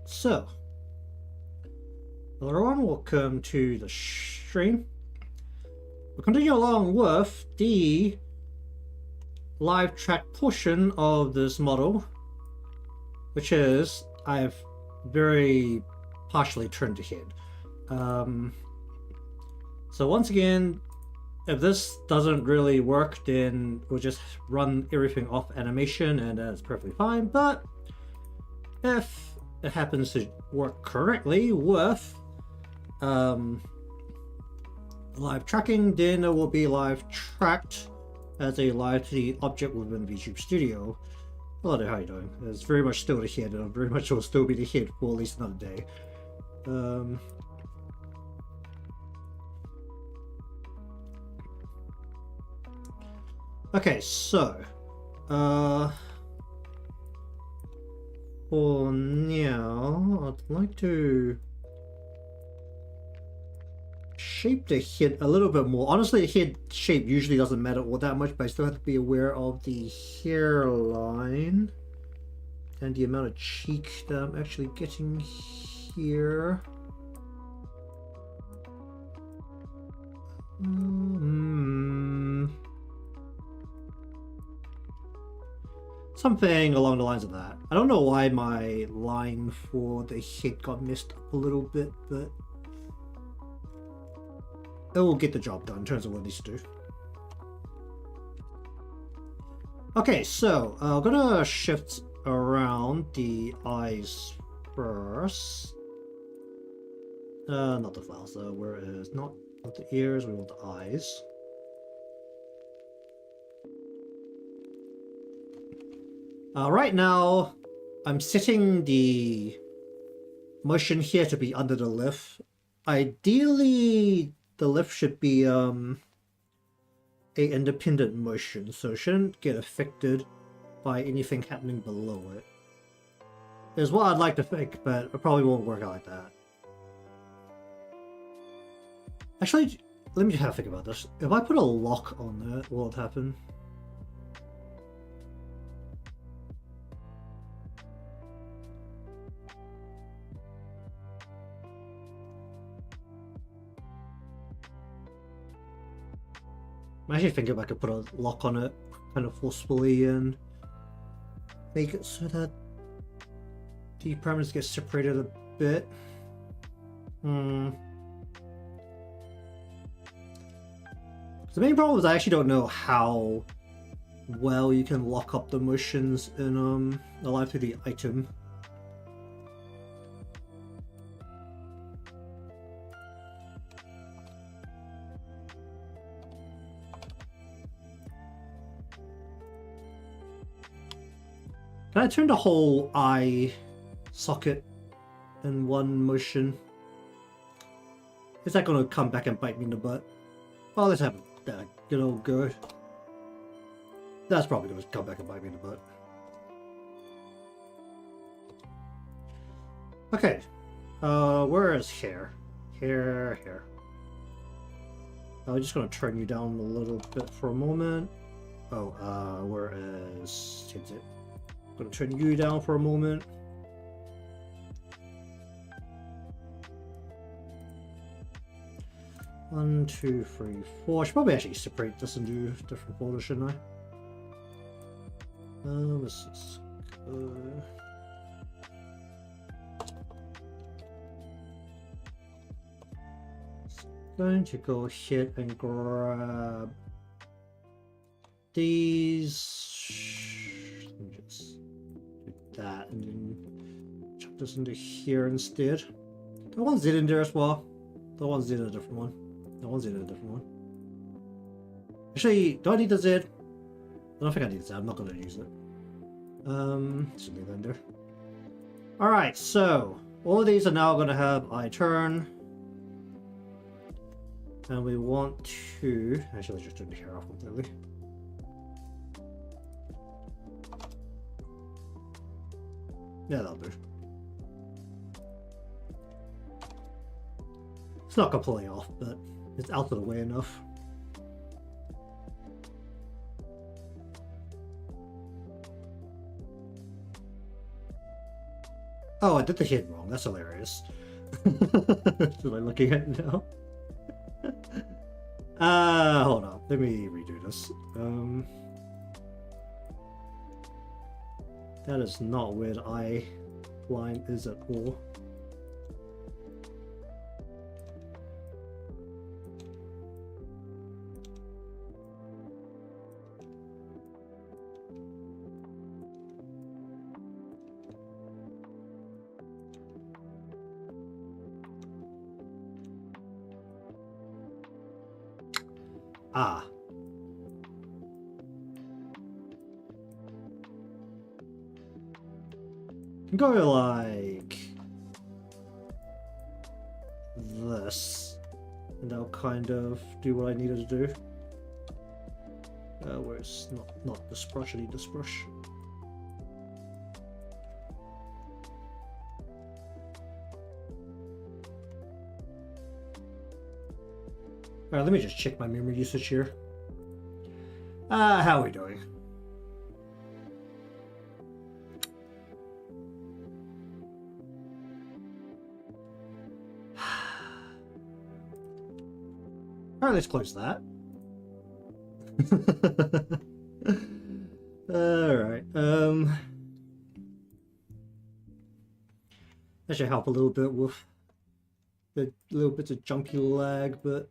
So, hello everyone, welcome to the stream. We'll continue along with the live track portion of this model, which is I've very partially turned ahead. So once again, if this doesn't really work, then we'll just run everything off animation and that's perfectly fine. But if it happens to work correctly with live tracking, then it will be live tracked as a live 3D object within VTube Studio. Hello there, how you doing? It's very much still the head, and very much will still be the head for at least another day. Okay, so for now, I'd like to shape the head a little bit more. Honestly, the head shape usually doesn't matter all that much, but I still have to be aware of the hairline and the amount of cheek that I'm actually getting here. Something along the lines of that. I don't know why my line for the head got messed up a little bit, but it will get the job done in terms of what it needs to do. Okay, so I'm gonna shift around the eyes first. Not the flowers though, where it is not the ears, we want the eyes. Right now, I'm setting the motion here to be under the lift. Ideally, the lift should be a independent motion, so it shouldn't get affected by anything happening below it. Is what I'd like to think, but it probably won't work out like that. Actually, let me have a think about this. If I put a lock on it, what would happen? I'm actually thinking if I could put a lock on it kind of forcefully and make it so that the parameters get separated a bit. The main problem is I actually don't know how well you can lock up the motions in a live 3D item. Can I turn the whole eye socket in one motion? Is that going to come back and bite me in the butt? Oh, let's have that good old go. That's probably going to come back and bite me in the butt. Okay. Where is hair? Hair. I'm just going to turn you down a little bit for a moment. Oh, where is it? I'm going to turn you down for a moment. One, two, three, four. I should probably actually separate this into different folders, shouldn't I? This is good. Going to go ahead and grab these. Let me just do that and then chuck this into here instead. Do I want Z in there as well? Do I want Z in a different one? I want Z in a different one. Actually, do I need the Z? I don't think I need the Z. I'm not going to use it. Just leave that in there. Alright, so all of these are now going to have eye turn. And we want to... Actually, let's just turn the hair off completely. Yeah, that'll do. It's not completely off, but it's out of the way enough. Oh, I did the hit wrong. That's hilarious. Just like looking at it now. Hold on. Let me redo this. That is not where the eye line is at all. Ah. Go like this, and that'll kind of do what I needed to do. Where it's not this brush, I need this brush. Alright, let me just check my memory usage here. How are we doing? Alright, let's close that. Alright, that should help a little bit with the little bits of jumpy lag, but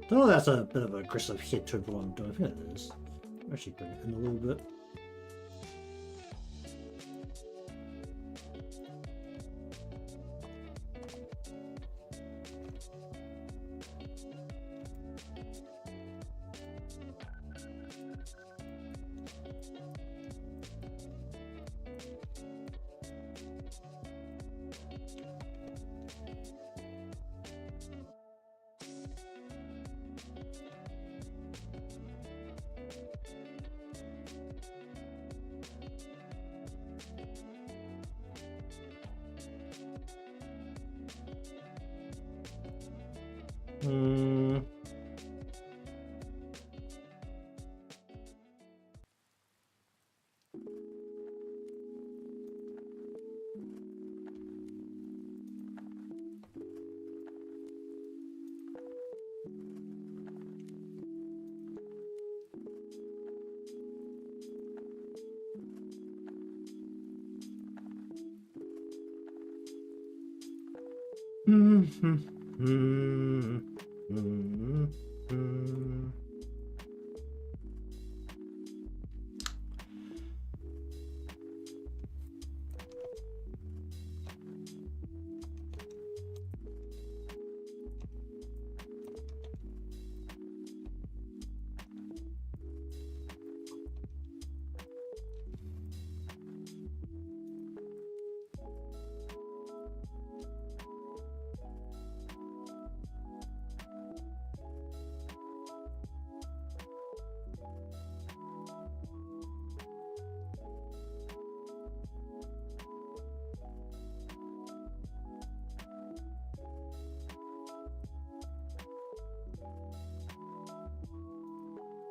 I don't know, that's a bit of an aggressive hit to what I'm doing. I think it is. Actually bring it in a little bit.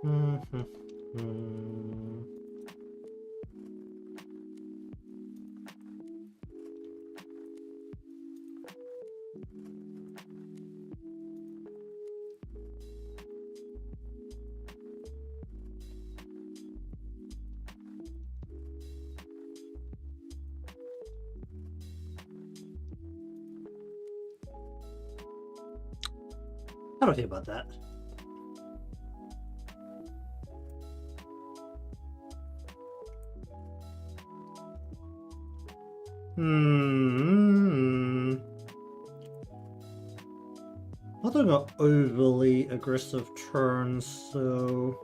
Mm-hmm. How do I feel about that? Not doing an overly aggressive turn, so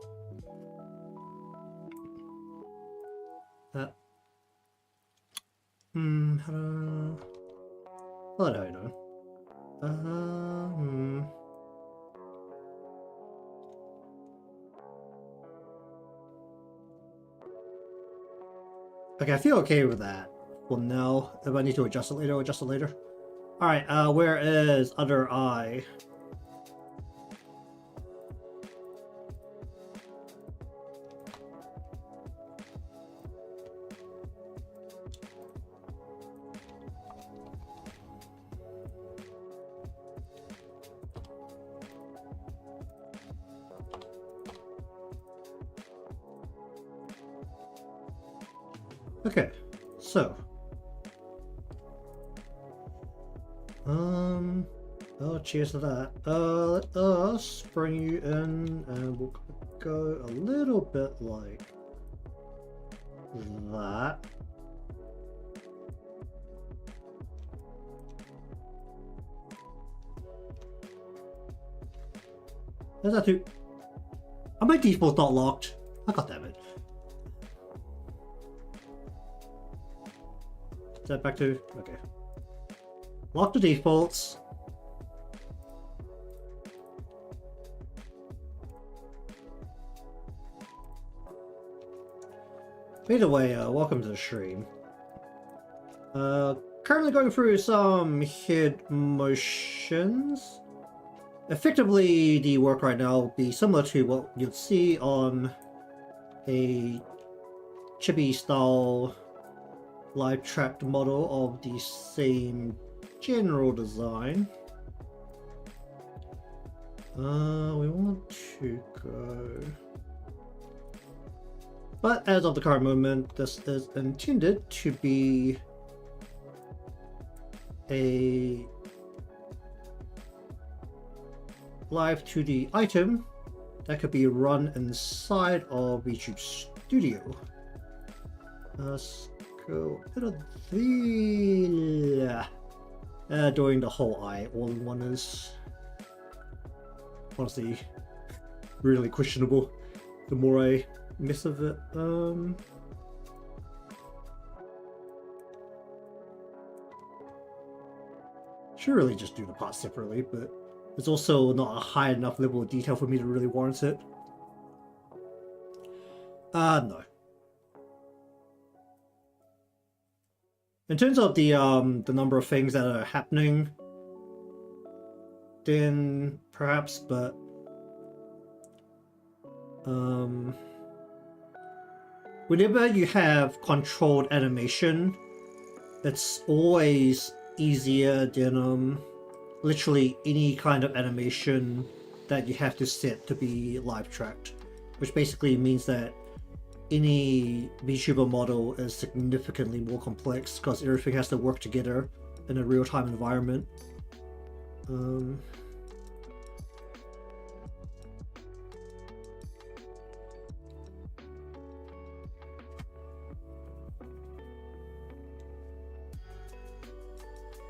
that. How do? What do I know? Okay, I feel okay with that. Well, now, if I need to adjust it later, I'll adjust it later. Alright, where is other eye? Okay, so. Oh, cheers to that. Let us bring you in and we'll go a little bit like that. There's that too. Oh, my default's not locked. I got that bit. Is that back to? Okay. Lock the defaults. Either way, welcome to the stream. Currently going through some head motions. Effectively, the work right now will be similar to what you'd see on a chibi style live tracked model of the same general design. We want to go... But as of the current moment, this is intended to be a live 2D item that could be run inside of YouTube Studio. Let's go a bit of the... doing the whole eye all in one is honestly really questionable the more I miss of it. Should really just do the parts separately, but it's also not a high enough level of detail for me to really warrant it. No. In terms of the number of things that are happening, then perhaps, but whenever you have controlled animation, it's always easier than literally any kind of animation that you have to set to be live tracked, which basically means that any VTuber model is significantly more complex because everything has to work together in a real-time environment.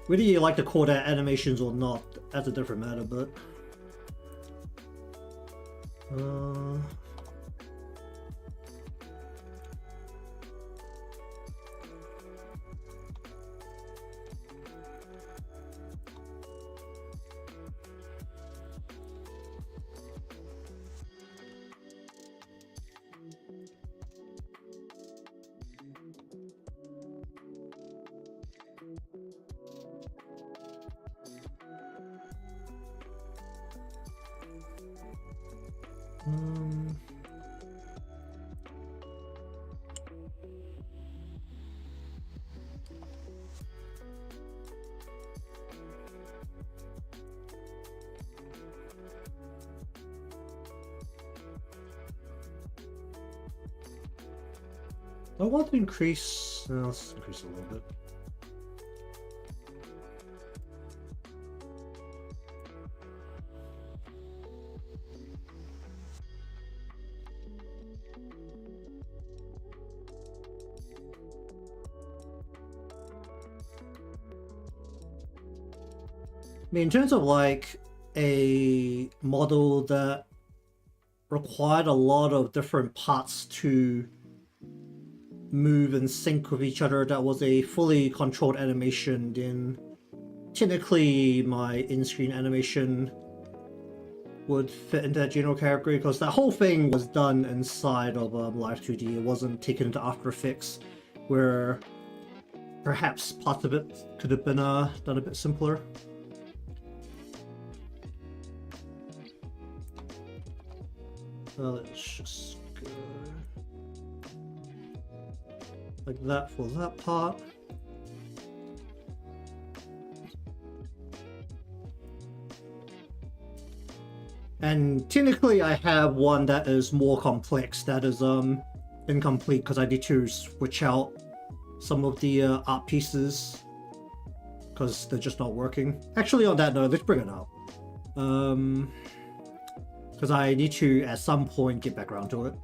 Whether you like to call that animations or not, that's a different matter, but... I want to increase. Let's increase a little bit. I mean, in terms of like a model that required a lot of different parts to move and sync with each other, that was a fully controlled animation, then technically my in-screen animation would fit into that general category, because that whole thing was done inside of Live 2D. It wasn't taken into After Effects, where perhaps parts of it could have been done a bit simpler. Let's just go like that for that part. And technically I have one that is more complex, that is incomplete, because I need to switch out some of the art pieces because they're just not working. Actually, on that note, let's bring it up. Because I need to, at some point, get back around to it.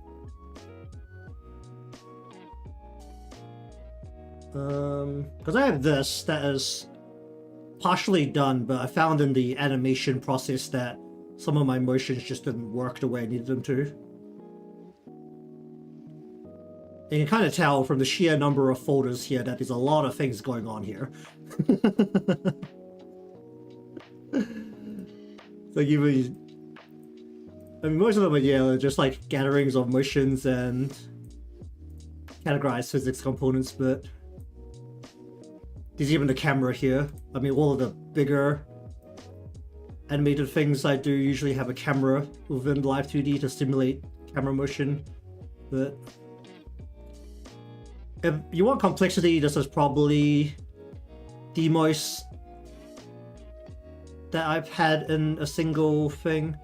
Because I have this that is partially done, but I found in the animation process that some of my motions just didn't work the way I needed them to. And you can kind of tell from the sheer number of folders here that there's a lot of things going on here. Like even... I mean, most of them are, yeah, just like gatherings of motions and categorized physics components, but there's even the camera here. I mean, all of the bigger animated things I do usually have a camera within Live 2D to simulate camera motion, but if you want complexity, this is probably the most that I've had in a single thing.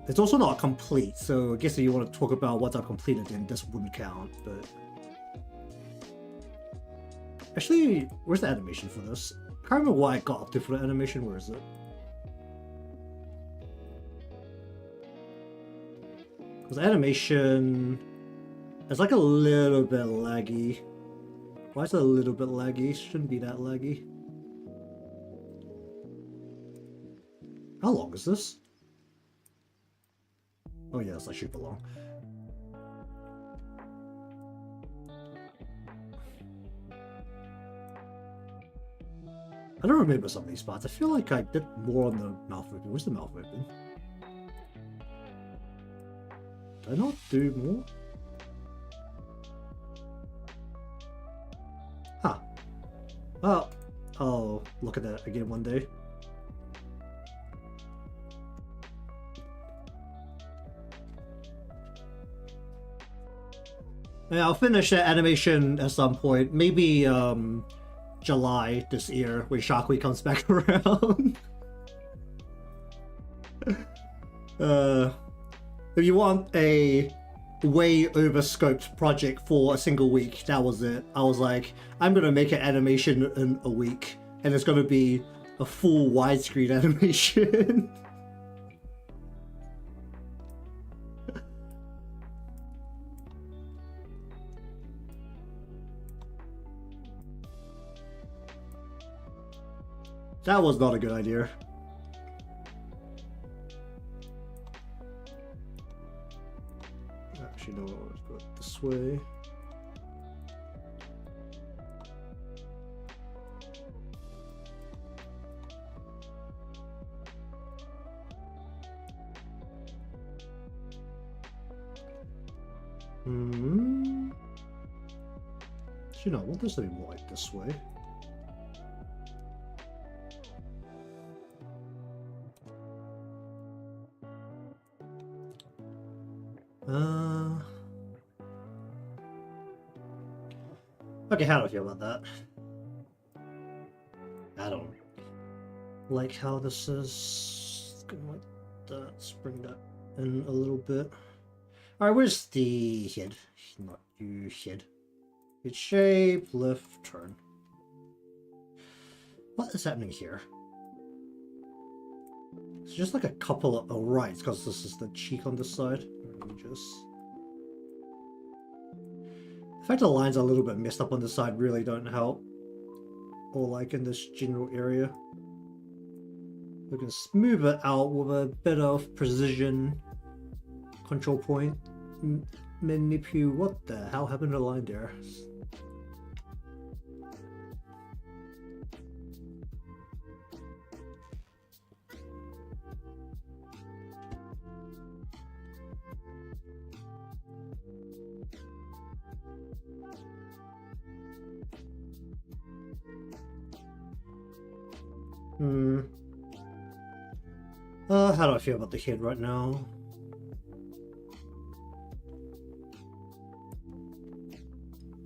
It's also not complete, so I guess if you want to talk about what I've completed, then this wouldn't count, but... Actually, where's the animation for this? I can't remember what I got up to for the animation. Where is it? Because animation is like a little bit laggy. Why is it a little bit laggy? Shouldn't be that laggy. How long is this? Oh yeah, it's like super long. I don't remember some of these parts. I feel like I did more on the mouth movement. Where's the mouth movement? Did I not do more? Huh. Well, I'll look at that again one day. Yeah, I'll finish that animation at some point. Maybe July this year when Shark Week comes back around. If you want a way over-scoped project for a single week, that was it. I was like, I'm gonna make an animation in a week, and it's gonna be a full widescreen animation. That was not a good idea. Actually, no, let's go this way. Actually, no, I want this to be more like this way. Okay, how do I feel about that? I don't like how this is. Gonna like that. Let's bring that in a little bit. Alright, where's the head? Not you, head. It's shape, left, turn. What is happening here? It's just like a couple of... Oh, right, because this is the cheek on this side. Let me just... The fact the lines are a little bit messed up on this side really don't help. Or like in this general area. We can smooth it out with a bit of precision. Control point. Manipulate. What the hell happened to the line there? How do I feel about the head right now?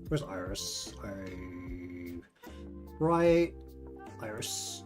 Where's Iris? Right. Iris.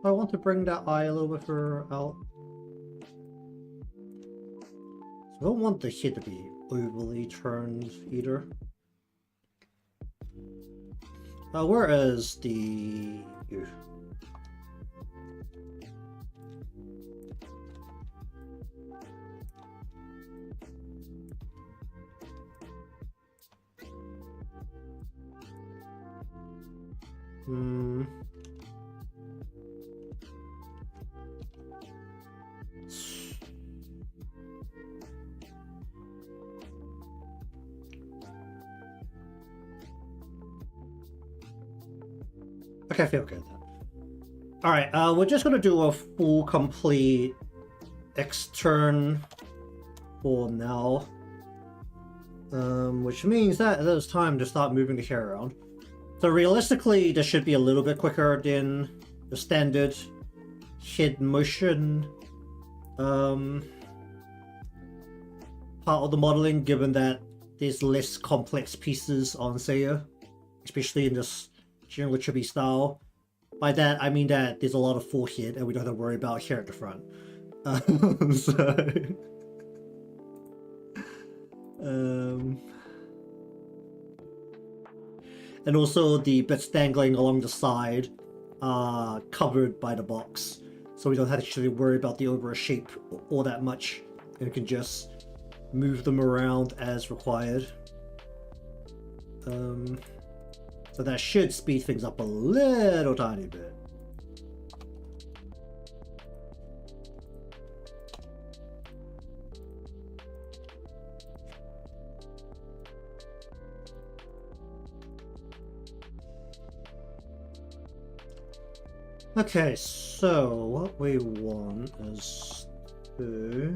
I want to bring that eye a little bit further out. So I don't want the head to be overly turned either. Where is the... Okay, I feel okay with that. Alright, we're just gonna do a full, complete X-turn for now. Which means that there's time to start moving the hair around. So realistically, this should be a little bit quicker than the standard head motion part of the modeling, given that there's less complex pieces on Seia, especially in this general chibi style. By that, I mean that there's a lot of forehead and we don't have to worry about hair at the front. And also the bits dangling along the side are covered by the box, so we don't have to actually worry about the overall shape all that much, and we can just move them around as required. So that should speed things up a little tiny bit. Okay, so what we want is to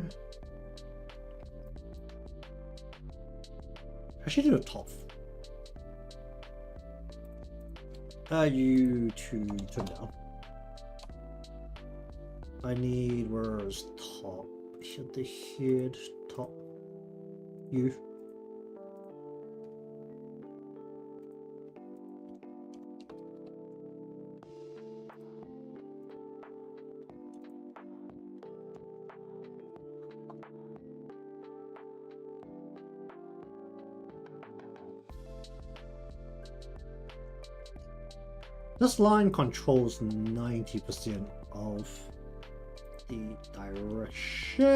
actually do the top. You to turn down. I need, where's top? Hit the head, top. You. This line controls 90% of the direction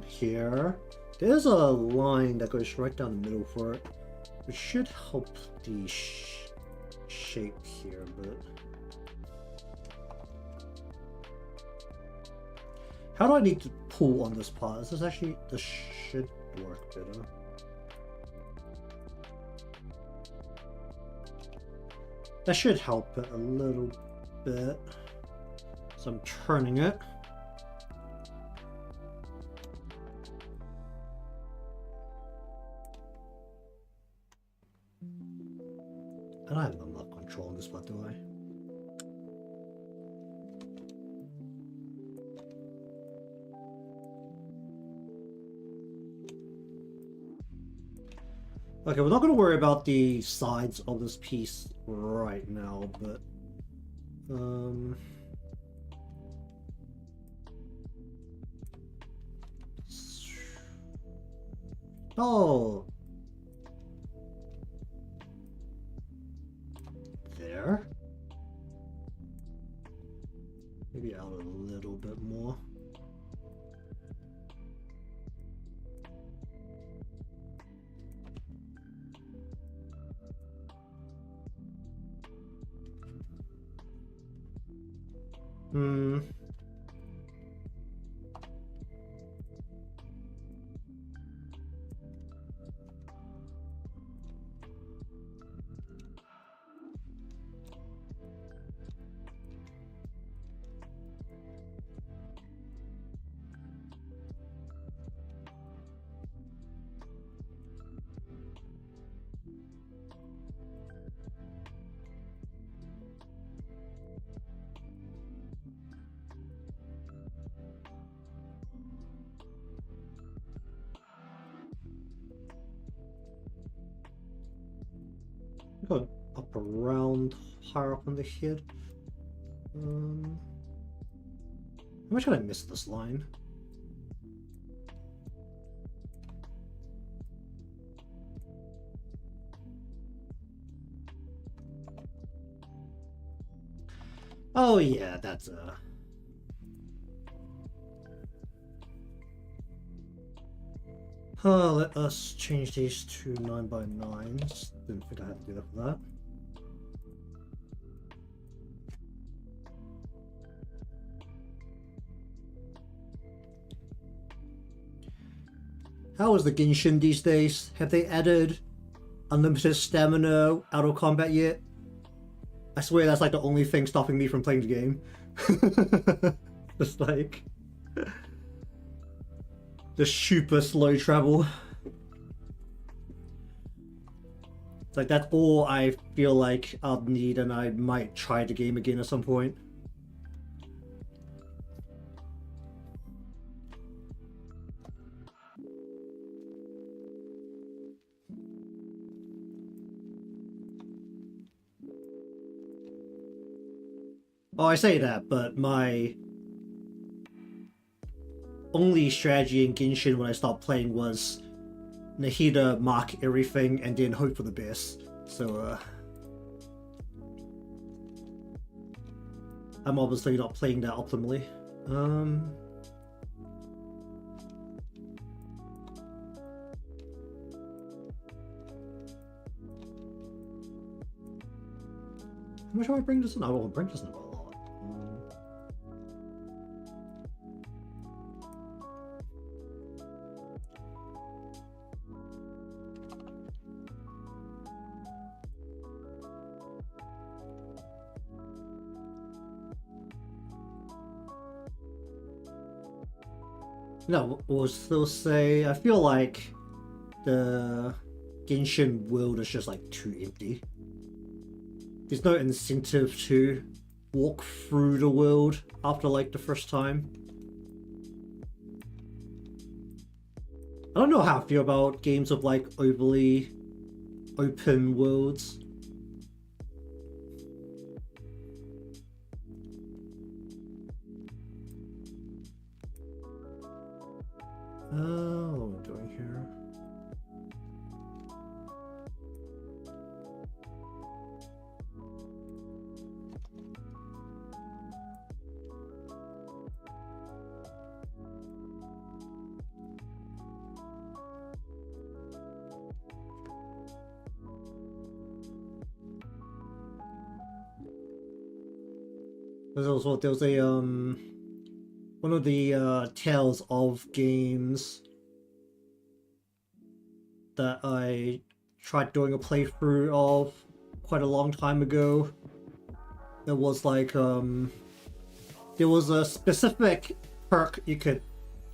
here. There's a line that goes right down the middle for it, which should help the shape here a bit. How do I need to pull on this part? This should work better. That should help it a little bit. So I'm turning it. I don't have enough control on this part, do I? Okay, we're not going to worry about the sides of this piece right now, but... Oh! There? Maybe out a little bit more. Hmm. Go up around, higher up on the head. How much did I miss this line? Oh yeah, that's let us change these to 9x9s. Didn't think I had to do that for that. How is the Genshin these days? Have they added unlimited stamina out of combat yet? I swear that's like the only thing stopping me from playing the game. Just like... the super slow travel. It's like that's all I feel like I'll need, and I might try the game again at some point. Oh, I say that, but my only strategy in Genshin when I stopped playing was Nahida mark everything and then hope for the best. So, I'm obviously not playing that optimally. How much do I bring this in? I won't bring this in a lot. No, we'll still say I feel like the Genshin world is just like too empty. There's no incentive to walk through the world after like the first time. I don't know how I feel about games of like overly open worlds. What am I doing here? There was a one of the Tales of games that I tried doing a playthrough of quite a long time ago. It was like there was a specific perk you could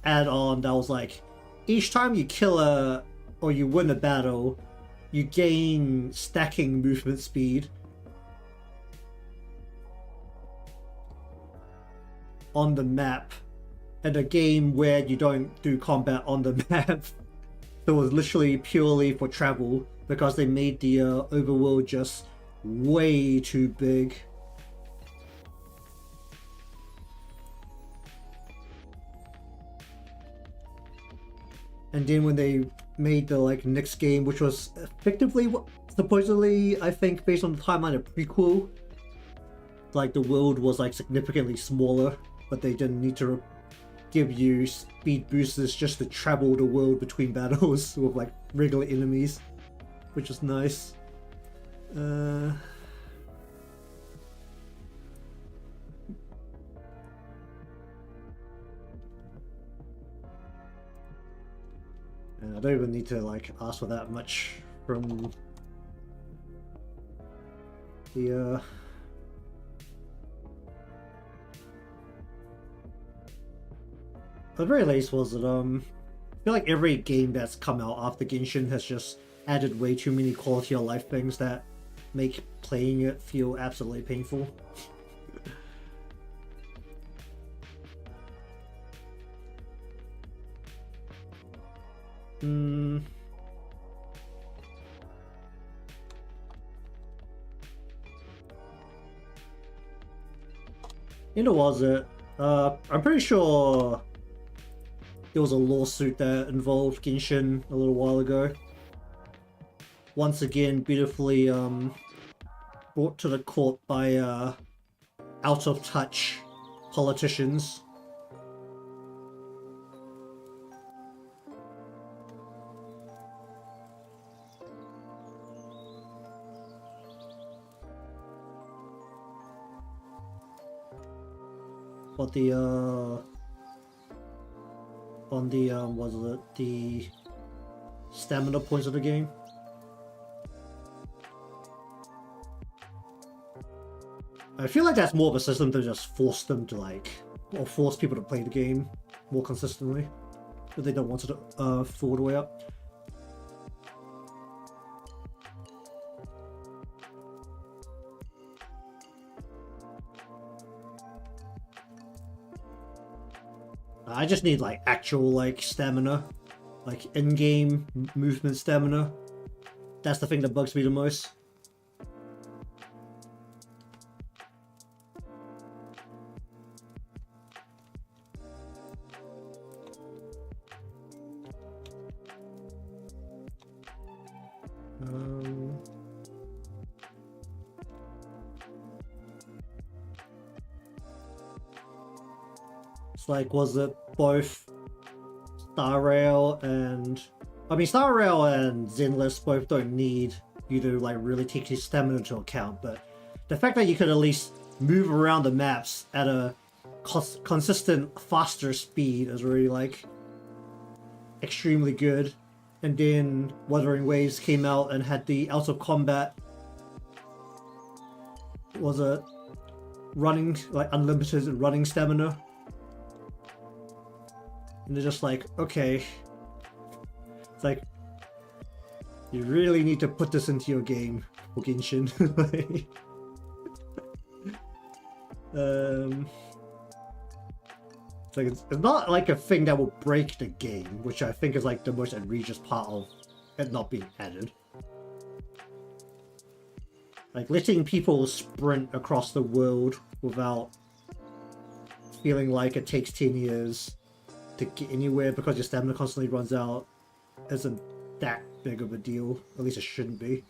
add on that was like each time you kill or you win a battle, you gain stacking movement speed on the map, and a game where you don't do combat on the map. It was literally purely for travel because they made the overworld just way too big. And then when they made the like next game, which was effectively supposedly, I think, based on the timeline, a prequel, like the world was like significantly smaller, but they didn't need to give you speed boosters just to travel the world between battles with like regular enemies, which is nice. I don't even need to like ask for that much from the at the very least was that I feel like every game that's come out after Genshin has just added way too many quality of life things that make playing it feel absolutely painful. You know, was it? I'm pretty sure there was a lawsuit that involved Genshin a little while ago. Once again, beautifully brought to the court by out of touch politicians. But the on the was it the stamina points of the game? I feel like that's more of a system to just force them to like, or force people to play the game more consistently, but they don't want to fall the way up. I just need like actual like stamina, like in-game movement stamina. That's the thing that bugs me the most. It's like, was it both Star Rail and... I mean, Star Rail and Zenless both don't need you to like really take your stamina into account, but the fact that you could at least move around the maps at a consistent, faster speed is really like extremely good. And then Wuthering Waves came out and had the out of combat, was it running, like unlimited running stamina. And they're just like, okay, it's like, you really need to put this into your game for Genshin. It's like, it's not like a thing that will break the game, which I think is like the most egregious part of it not being added. Like letting people sprint across the world without feeling like it takes 10 years to get anywhere because your stamina constantly runs out isn't that big of a deal. At least it shouldn't be.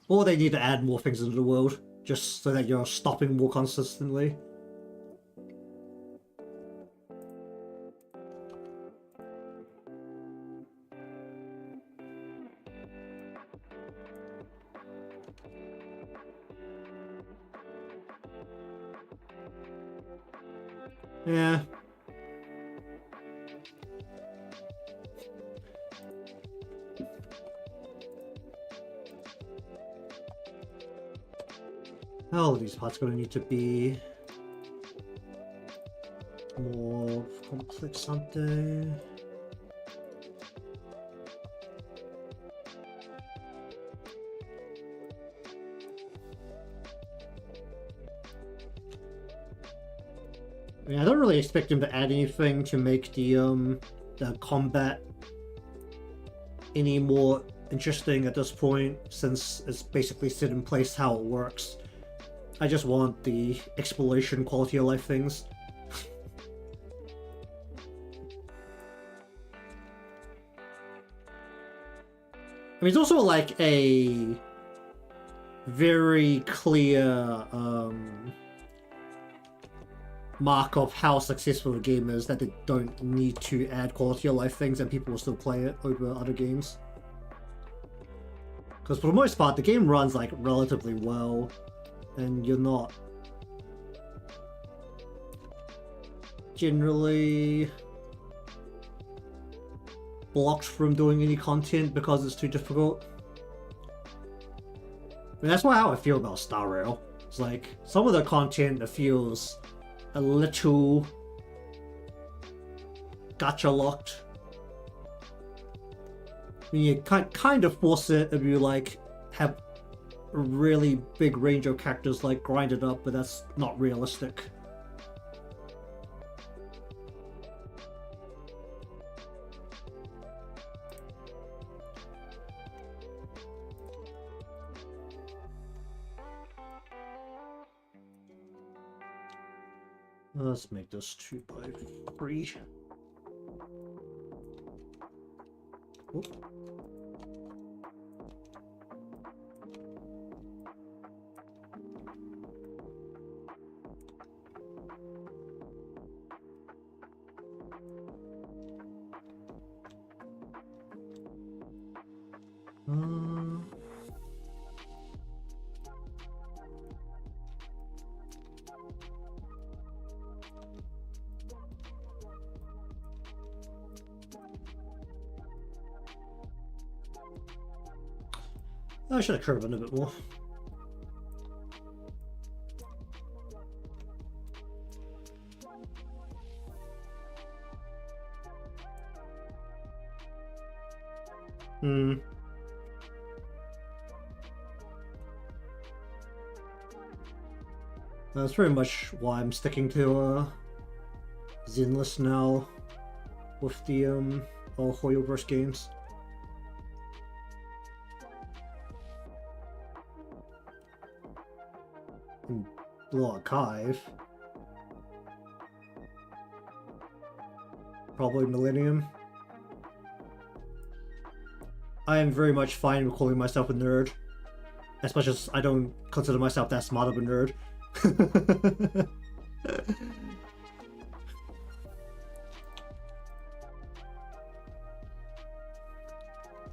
Or they need to add more things into the world, just so that you're stopping more consistently. Yeah. Oh, these parts are going to need to be More complex something. I mean, I don't really expect him to add anything to make the combat any more interesting at this point, since it's basically set in place how it works. I just want the exploration quality of life things. I mean, it's also like a very clear mark of how successful a game is that they don't need to add quality of life things and people will still play it over other games. Because for the most part, the game runs like relatively well, and you're not generally blocked from doing any content because it's too difficult. I mean, that's how I feel about Star Rail. It's like some of the content that feels a little gacha locked. I mean, you kind of force it if you like have a really big range of characters like grinded up, but that's not realistic. Let's make this 2 by 3. Oh. I should have curved it a bit more. That's pretty much why I'm sticking to Zenless now with the all Hoyoverse games. Blue Archive. Probably Millennium. I am very much fine with calling myself a nerd. As much as I don't consider myself that smart of a nerd.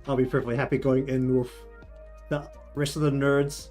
I'll be perfectly happy going in with the rest of the nerds.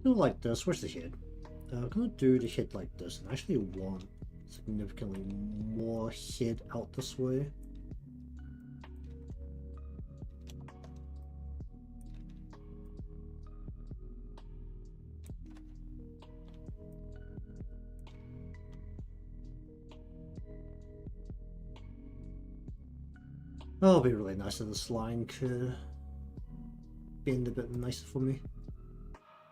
Like this. Where's the head? I'm gonna do the head like this, and I actually want significantly more head out this way. That'll be really nice if this line could bend a bit nicer for me.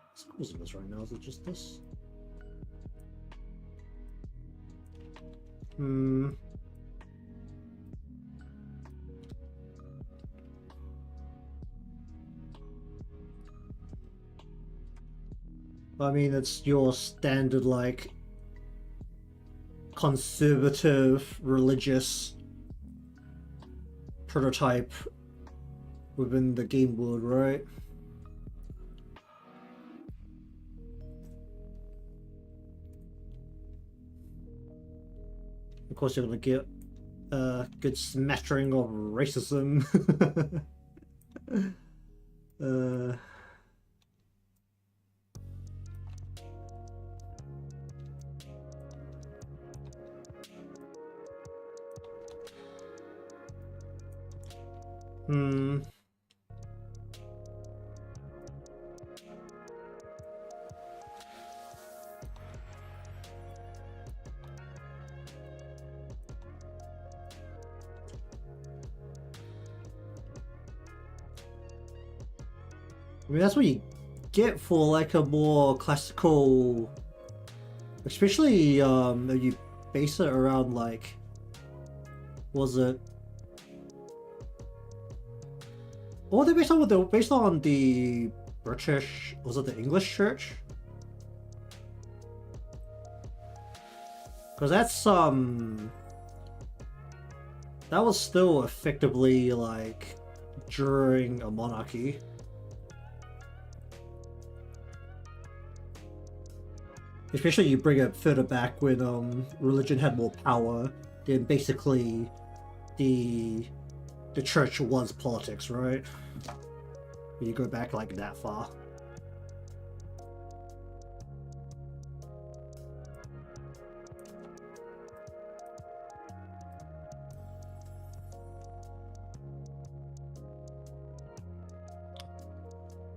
What's causing this right now? Is it just this? I mean, it's your standard, like, conservative, religious prototype within the game world, right? Of course, you're gonna get a good smattering of racism. I mean, that's what you get for like a more classical, especially if you base it around like, was it? What were they based on? They were based on the British, was it the English church? Because that's that was still effectively like during a monarchy. Especially you bring it further back when religion had more power, then basically the church was politics, right? When you go back like that far.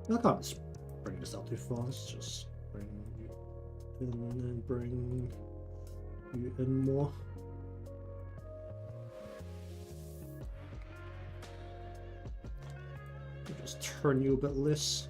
I can't just bring this out too far. Let's just bring you in and bring you in more. Just turn you a bit less.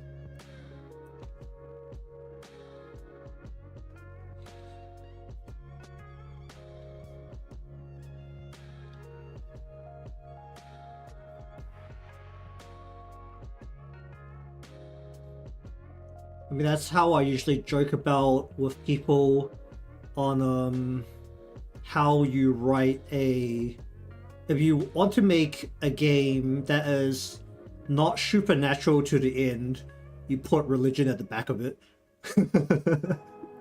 I mean, that's how I usually joke about with people on how you write a... If you want to make a game that is not supernatural to the end, you put religion at the back of it.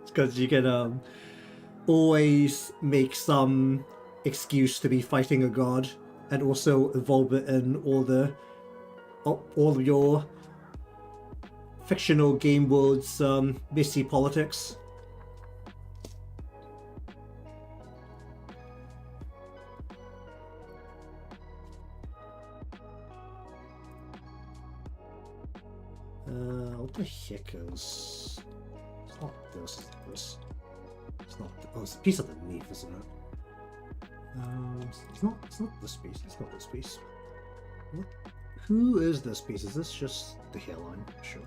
Because you can always make some excuse to be fighting a god and also involve it in all of your fictional game world's messy politics. What the heck is... It's not this, this. It's not... Oh, it's a piece underneath, isn't it? It's not this piece. It's not this piece. What? Who is this piece? Is this just the hairline? Sure.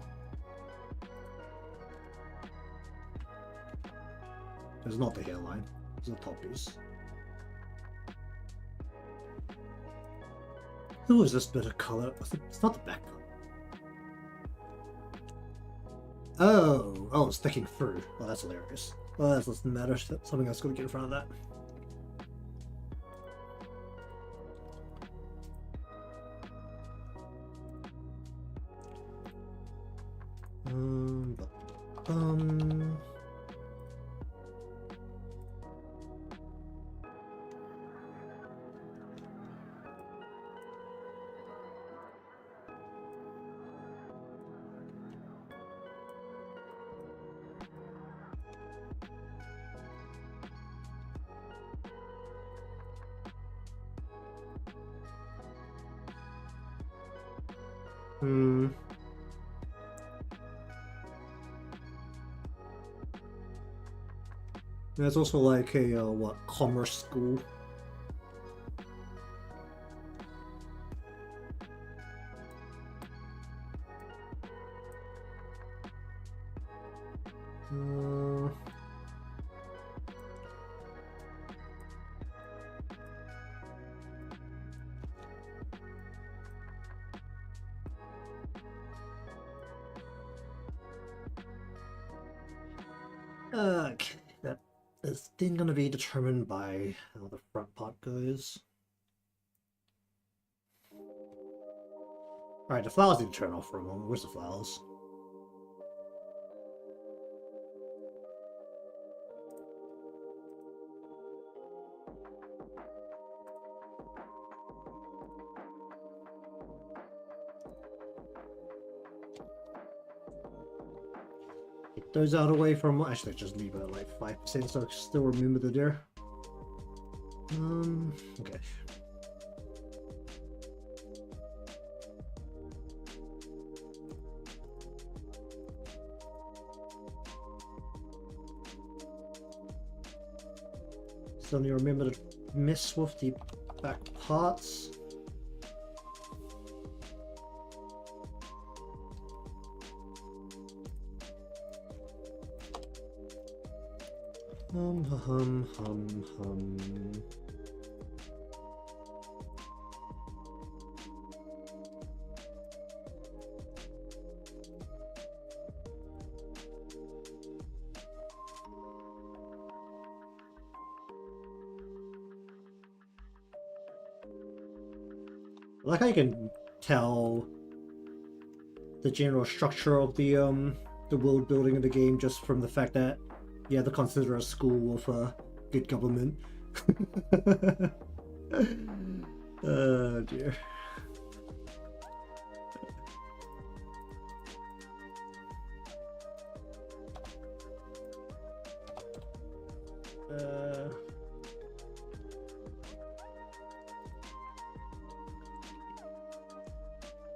It's not the hairline. It's the top piece. Who is this bit of color? It's not the back color. Oh, it's sticking through. Oh, that's hilarious. Well, that doesn't matter. Something else going to get in front of that. There's also like a, what, commerce school. Okay, that is then going to be determined by how the front part goes. Alright, the flowers need to turn off for a moment. Where's the flowers? Get those out of the way from... Actually, just leave it at like 5% so I still remember the deer. Okay. Still need to remember to mess with the back parts. Hum. I like how you can tell the general structure of the world building of the game just from the fact that you have to consider a school with a good government. Oh dear.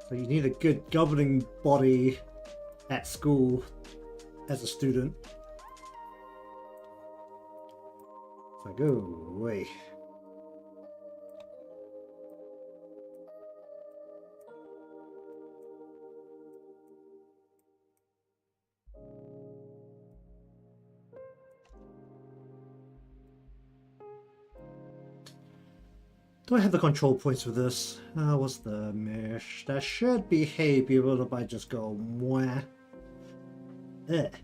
So you need a good governing body at school as a student. So go away. Do I have the control points for this? What's the mesh? That should be able if I just go mwah. That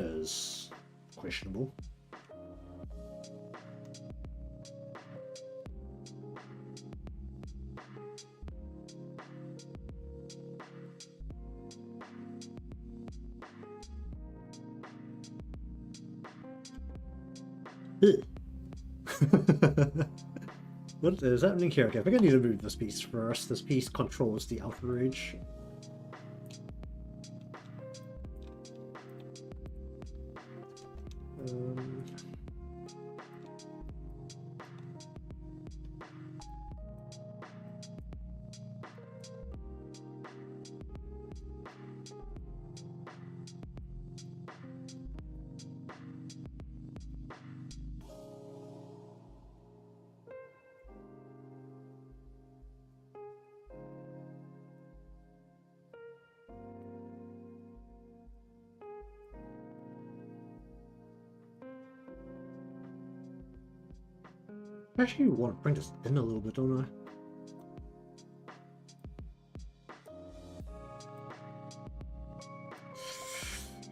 is questionable. What is happening here? Okay, I think I need to move this piece first. This piece controls the outer edge. I actually want to bring this in a little bit, don't I?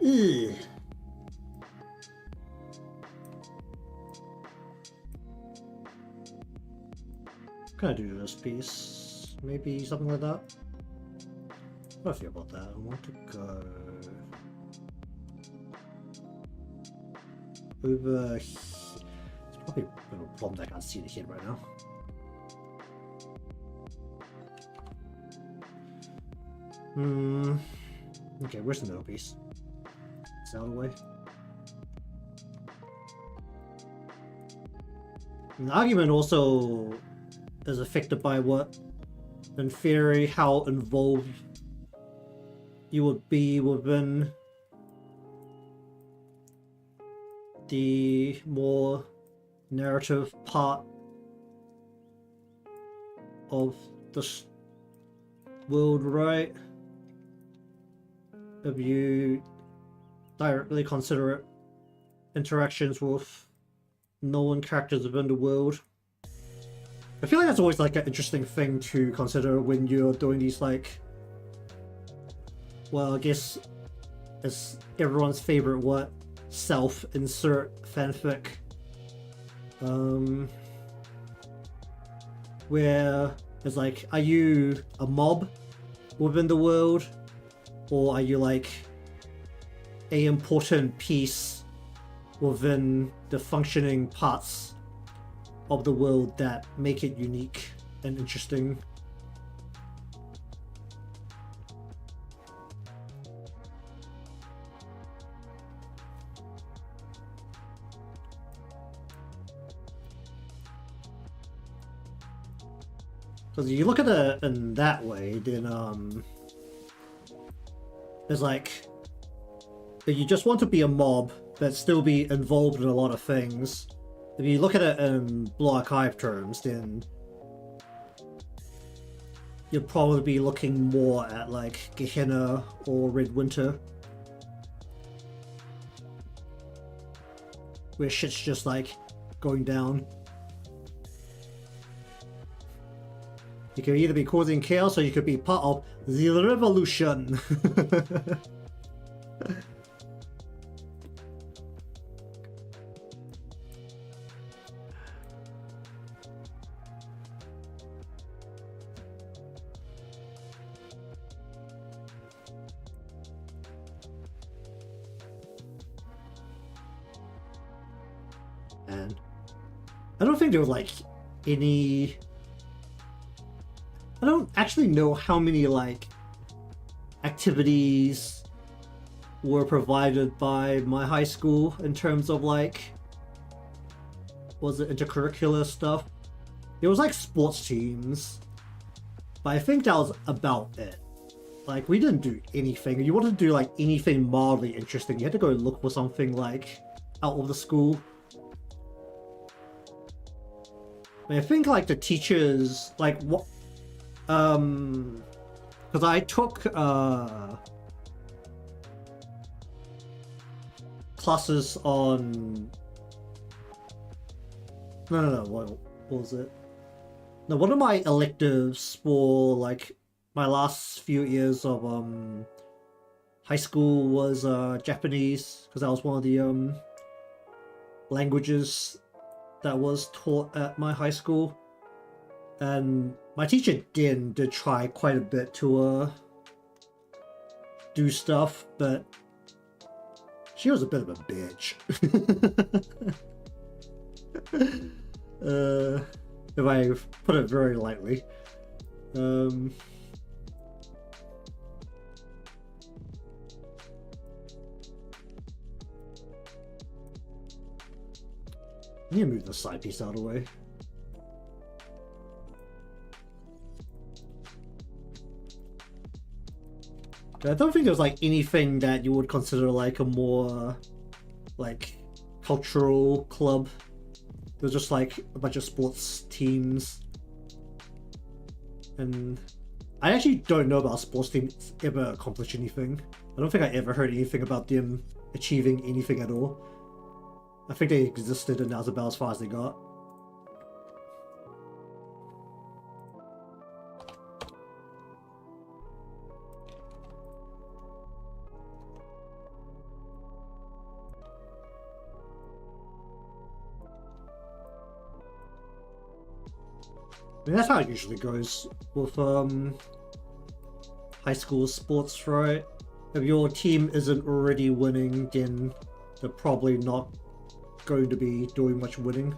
Ugh. Can I do this piece? Maybe something like that? What do I feel about that? I want to go over here. It's probably a little problem that I can't see the head right now. Okay, where's the middle piece? It's out of the way. The argument also is affected by what, in theory, how involved you would be within the more narrative part of this world, right? if you directly consider it interactions with known characters within the world. I feel like that's always like an interesting thing to consider when you're doing these, like, well, I guess it's everyone's favorite what? Self-insert fanfic. Where it's like, are you a mob within the world? Or are you like a important piece within the functioning parts of the world that make it unique and interesting? Because you look at it in that way, then it's like, if you just want to be a mob but still be involved in a lot of things, if you look at it in Blue Archive terms, then you'd probably be looking more at like Gehenna or Red Winter, where shit's just like going down. You could either be causing chaos or you could be part of the revolution. And I don't think there was like any... I don't actually know how many like activities were provided by my high school in terms of like, was it intercurricular stuff? There was like sports teams, but I think that was about it. Like, we didn't do anything. If you wanted to do like anything mildly interesting, you had to go look for something like out of the school. I think like the teachers, like what, because I took classes on, no, what was it? No, one of my electives for like my last few years of high school was Japanese, because that was one of the languages that was taught at my high school. And my teacher did try quite a bit to do stuff, but she was a bit of a bitch. If I put it very lightly. I need to move the side piece out of the way. I don't think there's like anything that you would consider like a more like cultural club. There's just like a bunch of sports teams, and I actually don't know about sports teams ever accomplish anything. I don't think I ever heard anything about them achieving anything at all. I think they existed and that was about as far as they got. I mean, that's how it usually goes with high school sports, right? If your team isn't already winning, then they're probably not going to be doing much winning.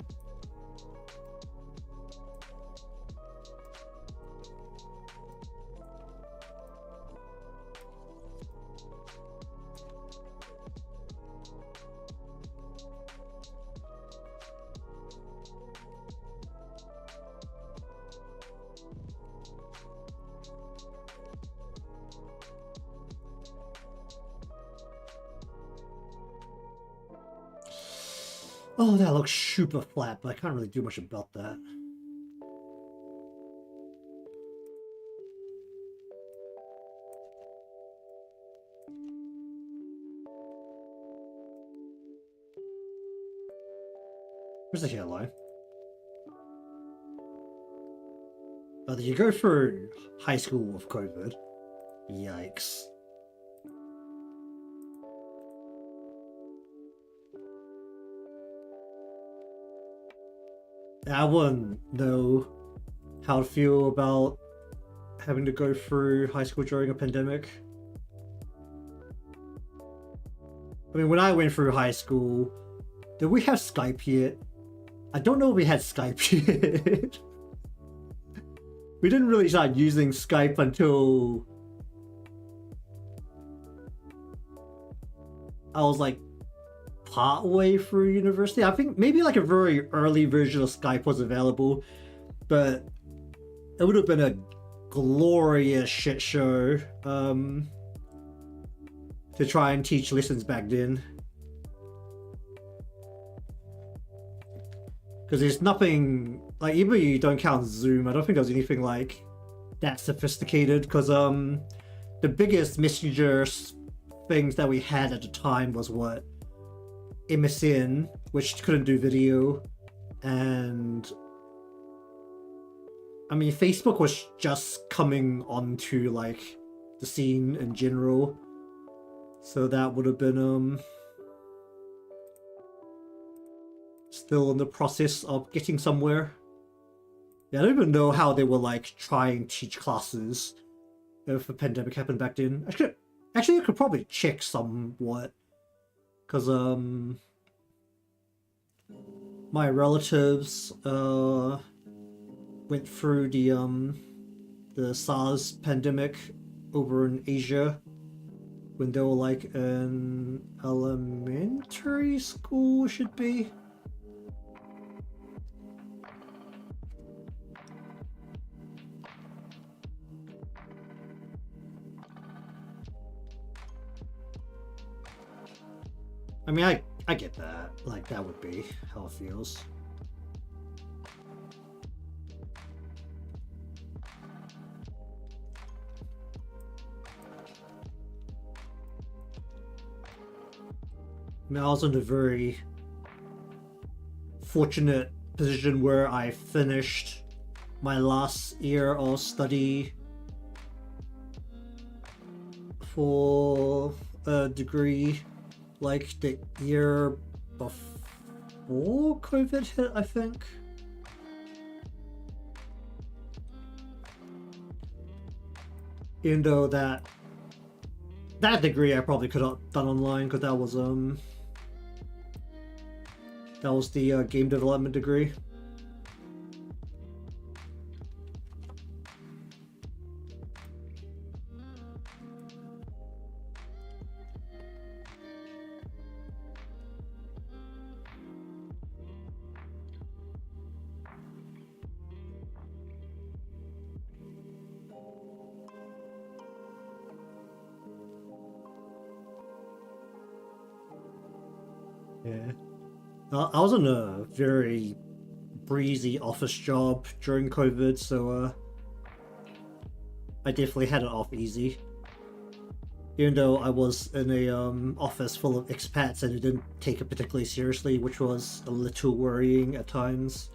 Oh, that looks super flat, but I can't really do much about that. Where's the hairline? Oh, did you go through high school with COVID? Yikes. I wouldn't know how to feel about having to go through high school during a pandemic. I mean, when I went through high school, did we have Skype yet? I don't know if we had Skype yet. We didn't really start using Skype until I was like partway through university. I think maybe like a very early version of Skype was available, but it would have been a glorious shit show to try and teach lessons back then. Because there's nothing, like, even if you don't count Zoom, I don't think there's anything like that sophisticated, because the biggest messenger things that we had at the time was what? MSN, which couldn't do video, and I mean Facebook was just coming onto like the scene in general, so that would have been still in the process of getting somewhere. Yeah, I don't even know how they were like trying to teach classes if the pandemic happened back then. Actually, you could probably check somewhat, because my relatives went through the SARS pandemic over in Asia when they were like in elementary school, should be. I mean, I get that. Like, that would be how it feels. I mean, I was in a very fortunate position where I finished my last year of study for a degree like the year before COVID hit, I think. Even though that degree I probably could have done online, because that was the game development degree. Yeah. I was in a very breezy office job during COVID, so I definitely had it off easy. Even though I was in a office full of expats and it didn't take it particularly seriously, which was a little worrying at times.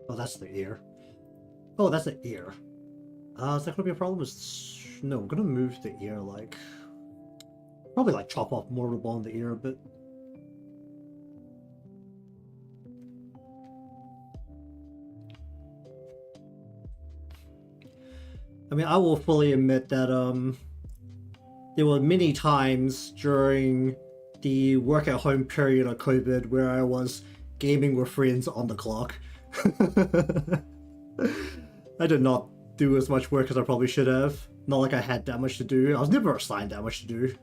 Oh, that's the ear. Oh, that's the ear. Is that gonna be a problem? No, I'm gonna move the ear, like... Probably, like, chop off more of the bone in the ear a bit. I mean, I will fully admit that, there were many times during the work-at-home period of COVID where I was gaming with friends on the clock. I did not do as much work as I probably should have. Not like I had that much to do. I was never assigned that much to do.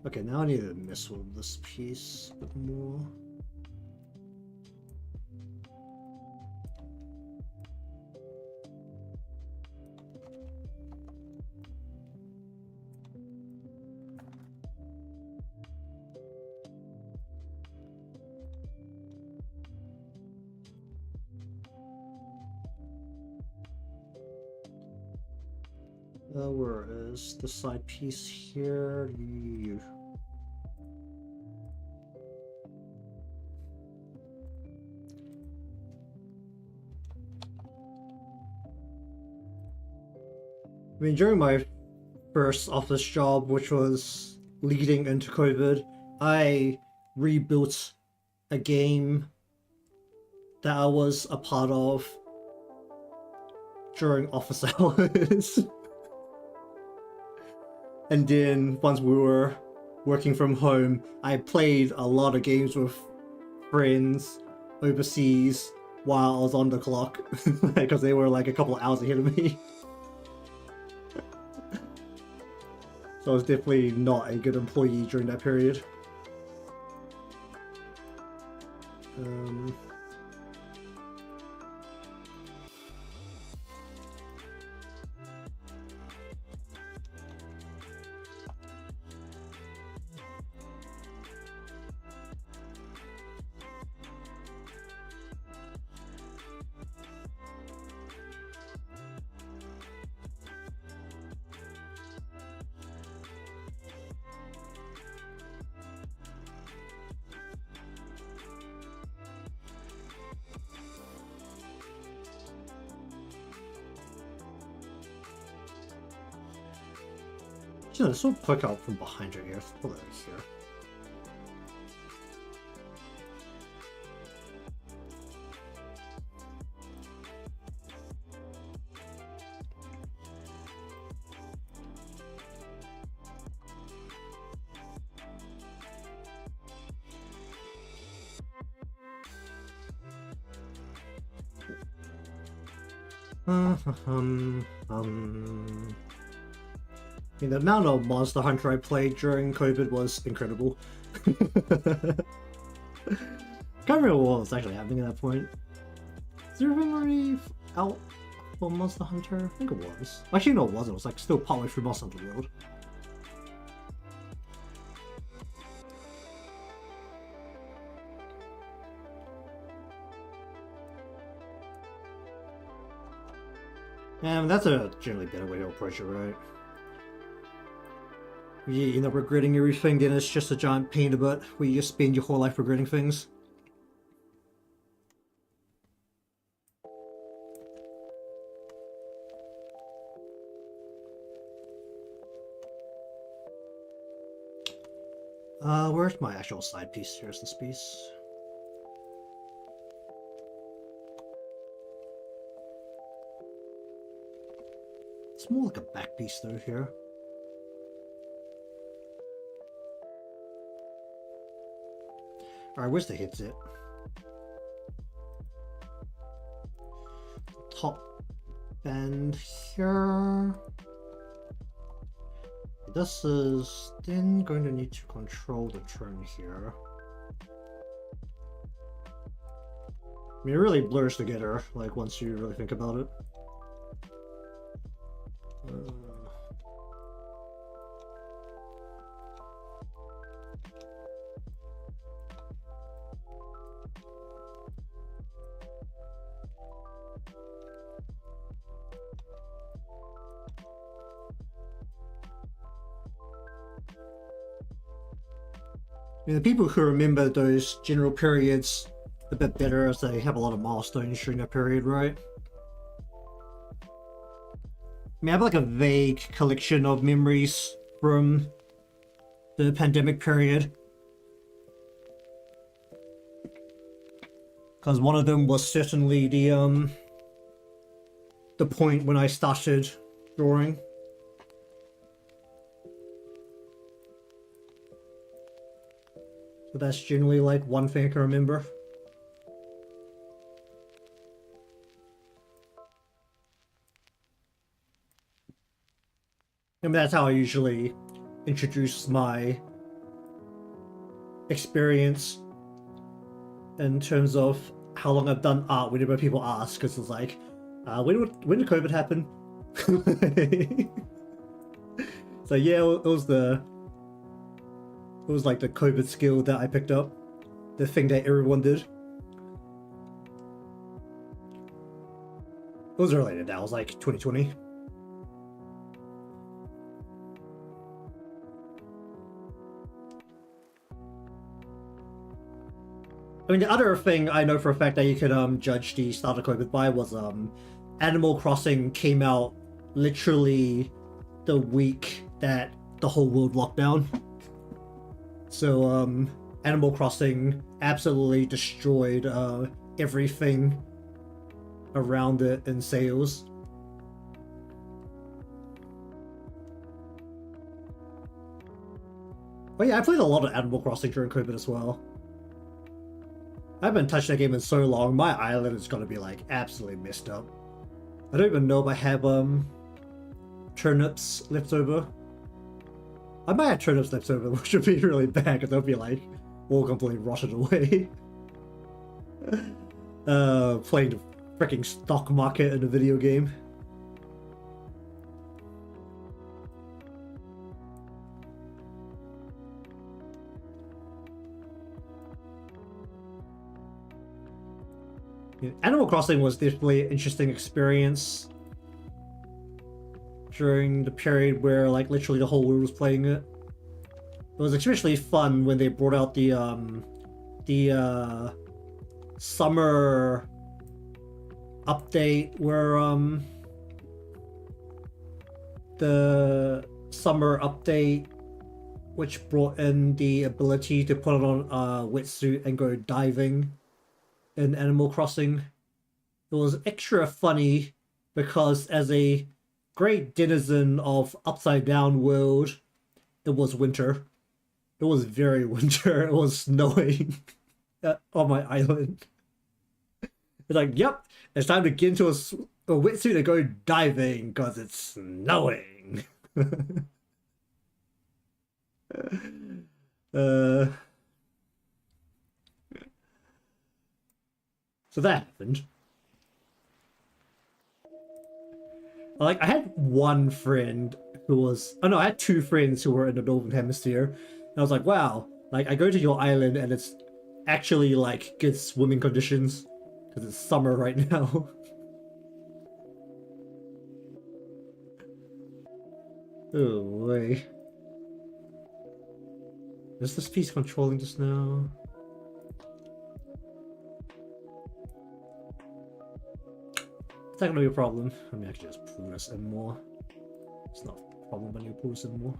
Okay, now I need to mess with this piece a bit more. Where is the side piece here? I mean, during my first office job, which was leading into COVID, I rebuilt a game that I was a part of during office hours. And then once we were working from home, I played a lot of games with friends overseas while I was on the clock because they were like a couple of hours ahead of me. So I was definitely not a good employee during that period. You know, so poke out from behind your ear. Pull that here. I mean, the amount of Monster Hunter I played during COVID was incredible. Can't remember what was actually happening at that point. Is everything already out for Monster Hunter? I think it was. Actually, no, it wasn't. It was like still partway through Monster Hunter World. And that's a generally better way to approach it, right? You end up regretting everything, then it's just a giant pain in the butt where you just spend your whole life regretting things. Where's my actual side piece? Here's this piece. It's more like a back piece though here. Alright, where's the headset? Top band here. This is then going to need to control the trim here. I mean, it really blurs together, like, once you really think about it. I mean, the people who remember those general periods a bit better as they have a lot of milestones during that period, right? I mean, I have like a vague collection of memories from the pandemic period. Because one of them was certainly the point when I started drawing. So that's generally like one thing I can remember. I mean, that's how I usually introduce my experience in terms of how long I've done art whenever people ask, because it's like, when did COVID happen? So yeah, it was like the COVID skill that I picked up, the thing that everyone did. It was earlier now, it was like 2020. I mean, the other thing I know for a fact that you could judge the start of COVID by was Animal Crossing came out literally the week that the whole world locked down. So Animal Crossing absolutely destroyed everything around it in sales. But yeah, I played a lot of Animal Crossing during COVID as well. I haven't touched that game in so long. My island is gonna be like absolutely messed up. I don't even know if I have turnips left over. I might have turnips left over, which would be really bad because they'll be like all completely rotted away. Playing the freaking stock market in a video game. Animal Crossing was definitely an interesting experience during the period where like literally the whole world was playing it. It was especially fun when they brought out the summer update where the summer update which brought in the ability to put on a wetsuit and go diving in Animal Crossing. It was extra funny because as a great denizen of Upside Down World, it was winter. It was very winter. It was snowing on my island. It's like, yep, it's time to get into a wetsuit and go diving because it's snowing. So that happened. Like, I had one friend who was... Oh no, I had two friends who were in the Northern Hemisphere. And I was like, wow, like, I go to your island and it's actually, like, good swimming conditions. Because it's summer right now. Oh, wait. Is this piece controlling just now? It's not gonna be a problem. I mean, I can just pull this in more. It's not a problem when you pull this in more.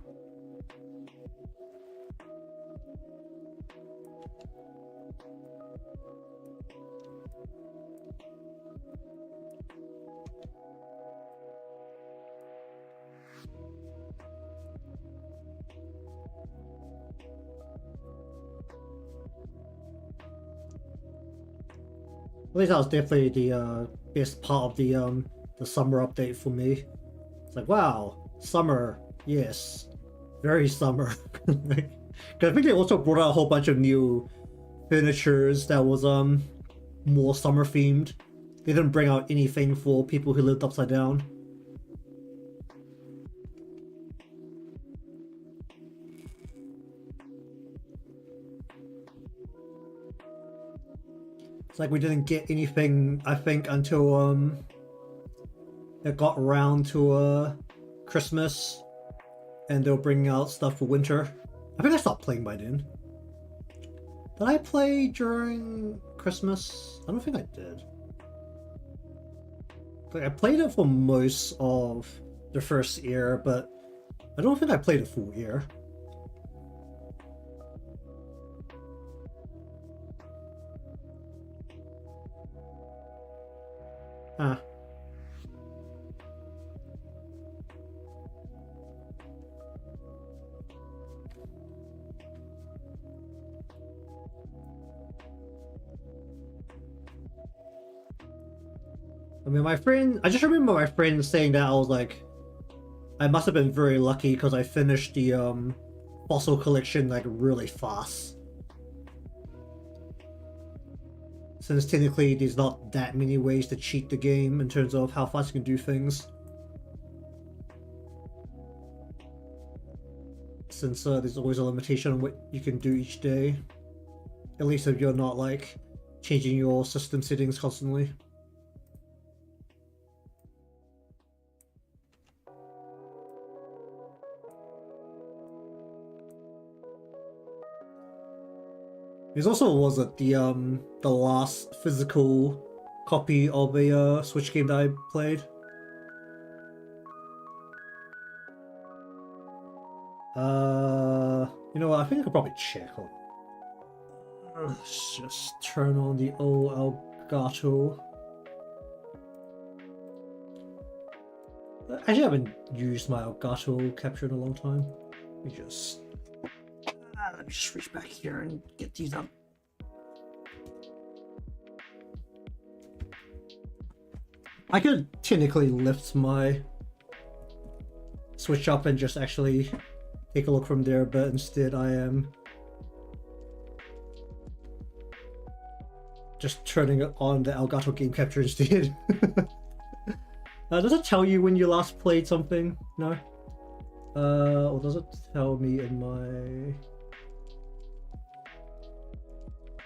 At least that was definitely the best part of the summer update for me. It's like, wow, summer, yes, very summer. Cause I think they also brought out a whole bunch of new furnitures that was more summer themed. They didn't bring out anything for people who lived upside down. It's like we didn't get anything, I think, until it got around to Christmas, and they'll bring out stuff for winter. I think I stopped playing by then. Did I play during Christmas? I don't think I did. Like, I played it for most of the first year, but I don't think I played a full year. Huh. I mean, I just remember my friend saying that. I was like, I must have been very lucky because I finished the fossil collection like really fast. Since technically there's not that many ways to cheat the game in terms of how fast you can do things. Since there's always a limitation on what you can do each day. At least if you're not like changing your system settings constantly. This also was the last physical copy of a Switch game that I played. You know what? I think I could probably check. Let's just turn on the old Elgato. Actually, I haven't used my Elgato capture in a long time. Let me just reach back here and get these up. I could technically lift my Switch up and just actually take a look from there, but instead I am just turning it on the Elgato game capture instead. Does it tell you when you last played something? No? Or does it tell me in my...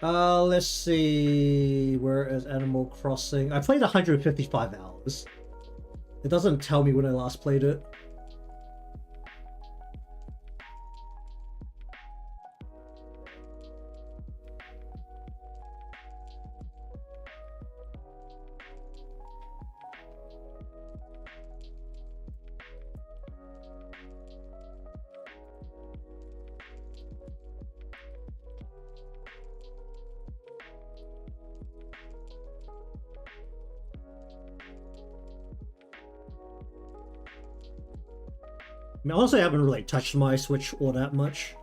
let's see... Where is Animal Crossing? I played 155 hours. It doesn't tell me when I last played it. I mean, honestly, I haven't really touched my Switch all that much.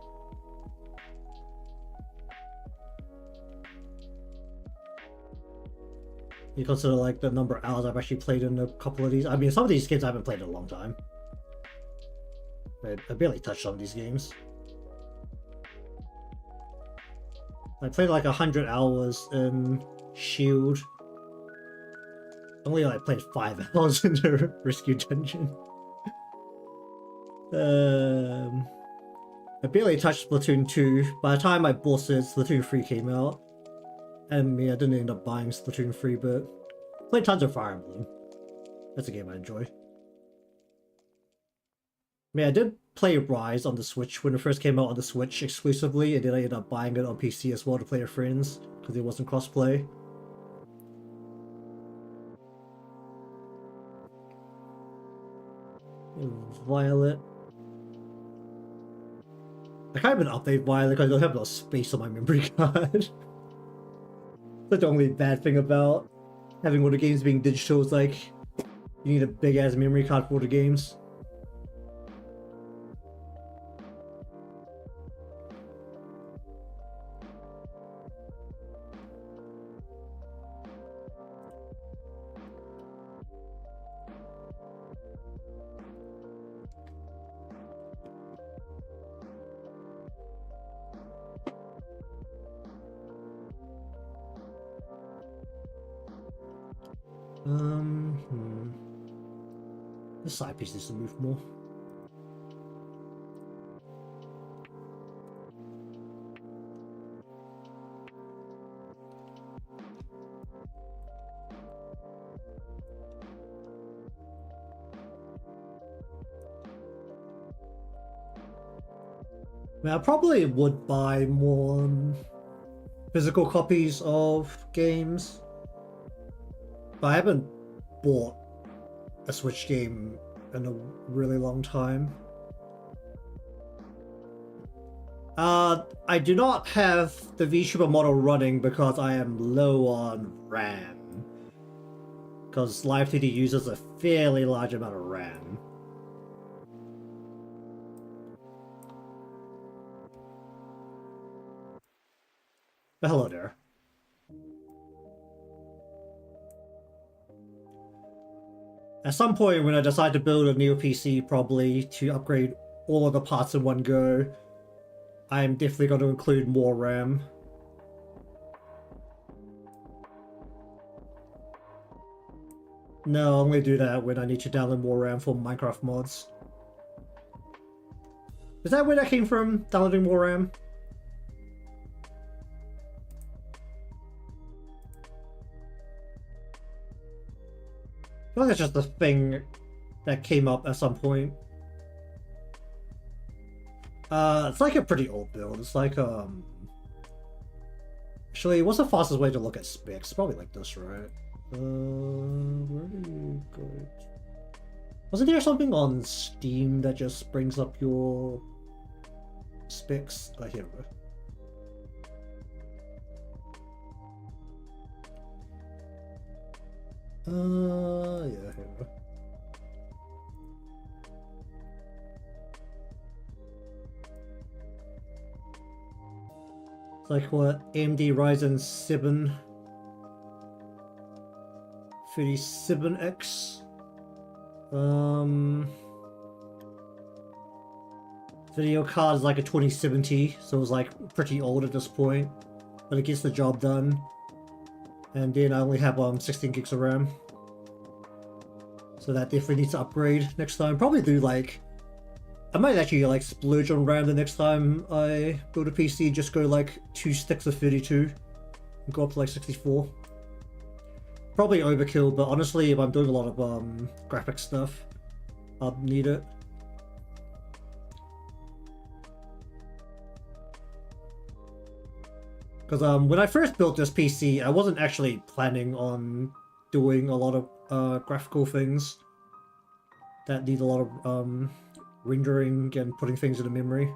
You consider like the number of hours I've actually played in a couple of these. I mean, some of these games I haven't played in a long time. I barely touched some of these games. I played like 100 hours in Shield. Only like played 5 hours in the Rescue Dungeon. I barely touched Splatoon 2. By the time I bought it, Splatoon 3 came out. And I didn't end up buying Splatoon 3, but played tons of Fire Emblem. That's a game I enjoy. I mean, I did play Rise on the Switch when it first came out on the Switch exclusively, and then I ended up buying it on PC as well to play with friends, because it wasn't crossplay. Violet. I can't even update Violet because I don't have enough space on my memory card. That's the only bad thing about having all the games being digital is like, you need a big ass memory card for the games. The side piece needs to move more. I mean, I probably would buy more physical copies of games, but I haven't bought a Switch game in a really long time. I do not have the VTuber model running because I am low on RAM. because Live 3D uses a fairly large amount of RAM. But hello there. At some point when I decide to build a new PC, probably to upgrade all of the parts in one go, I'm definitely going to include more RAM. No, I'll only do that when I need to download more RAM for Minecraft mods. Is that where that came from? Downloading more RAM? I feel like that's just a thing that came up at some point. It's like a pretty old build. It's like, actually, what's the fastest way to look at specs? Probably like this, right? Where do you go? Wasn't there something on Steam that just brings up your specs? Here we go. Yeah, here we go. It's like what? AMD Ryzen 7 37X. Video card is like a 2070, so it's like pretty old at this point, but it gets the job done. And then I only have 16 gigs of RAM, so that definitely needs to upgrade next time. Probably do like, I might actually like splurge on RAM the next time I build a PC. Just go like 2 sticks of 32 and go up to like 64. Probably overkill, but honestly, if I'm doing a lot of graphic stuff, I'll need it. Because when I first built this PC, I wasn't actually planning on doing a lot of graphical things that need a lot of rendering and putting things into memory.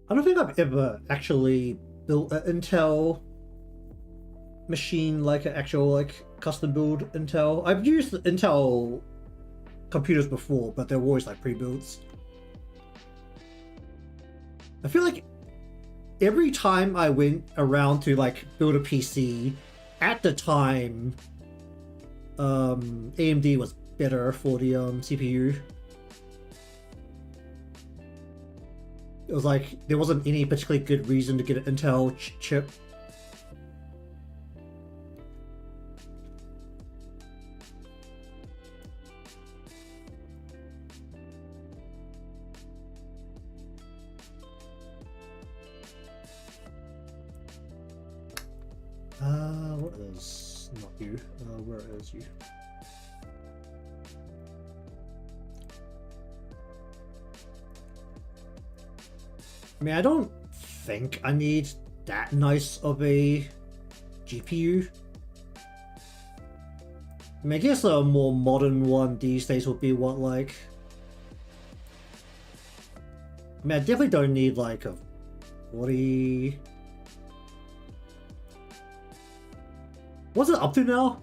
I don't think I've ever actually built an Intel machine, like an actual like custom build Intel. I've used Intel computers before, but they're always like pre-builds. I feel like every time I went around to like build a PC, at the time AMD was better for the CPU. It was like there wasn't any particularly good reason to get an Intel chip. What is not you? Where is you? I mean, I don't think I need that nice of a GPU. I mean, I guess a more modern one these days would be what, like... I mean, I definitely don't need like a 40... What's it up to now?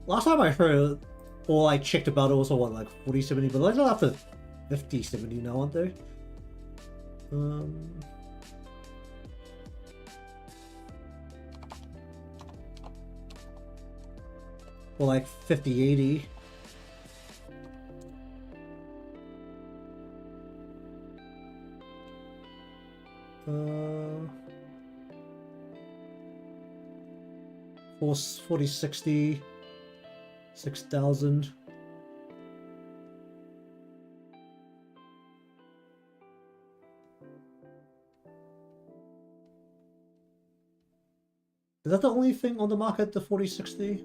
Last time I heard, or I checked about it, was what, like 4070, but they're up to 5070 now, aren't they? Or like 5080. Or 4060, 6000. Is that the only thing on the market, the 4060?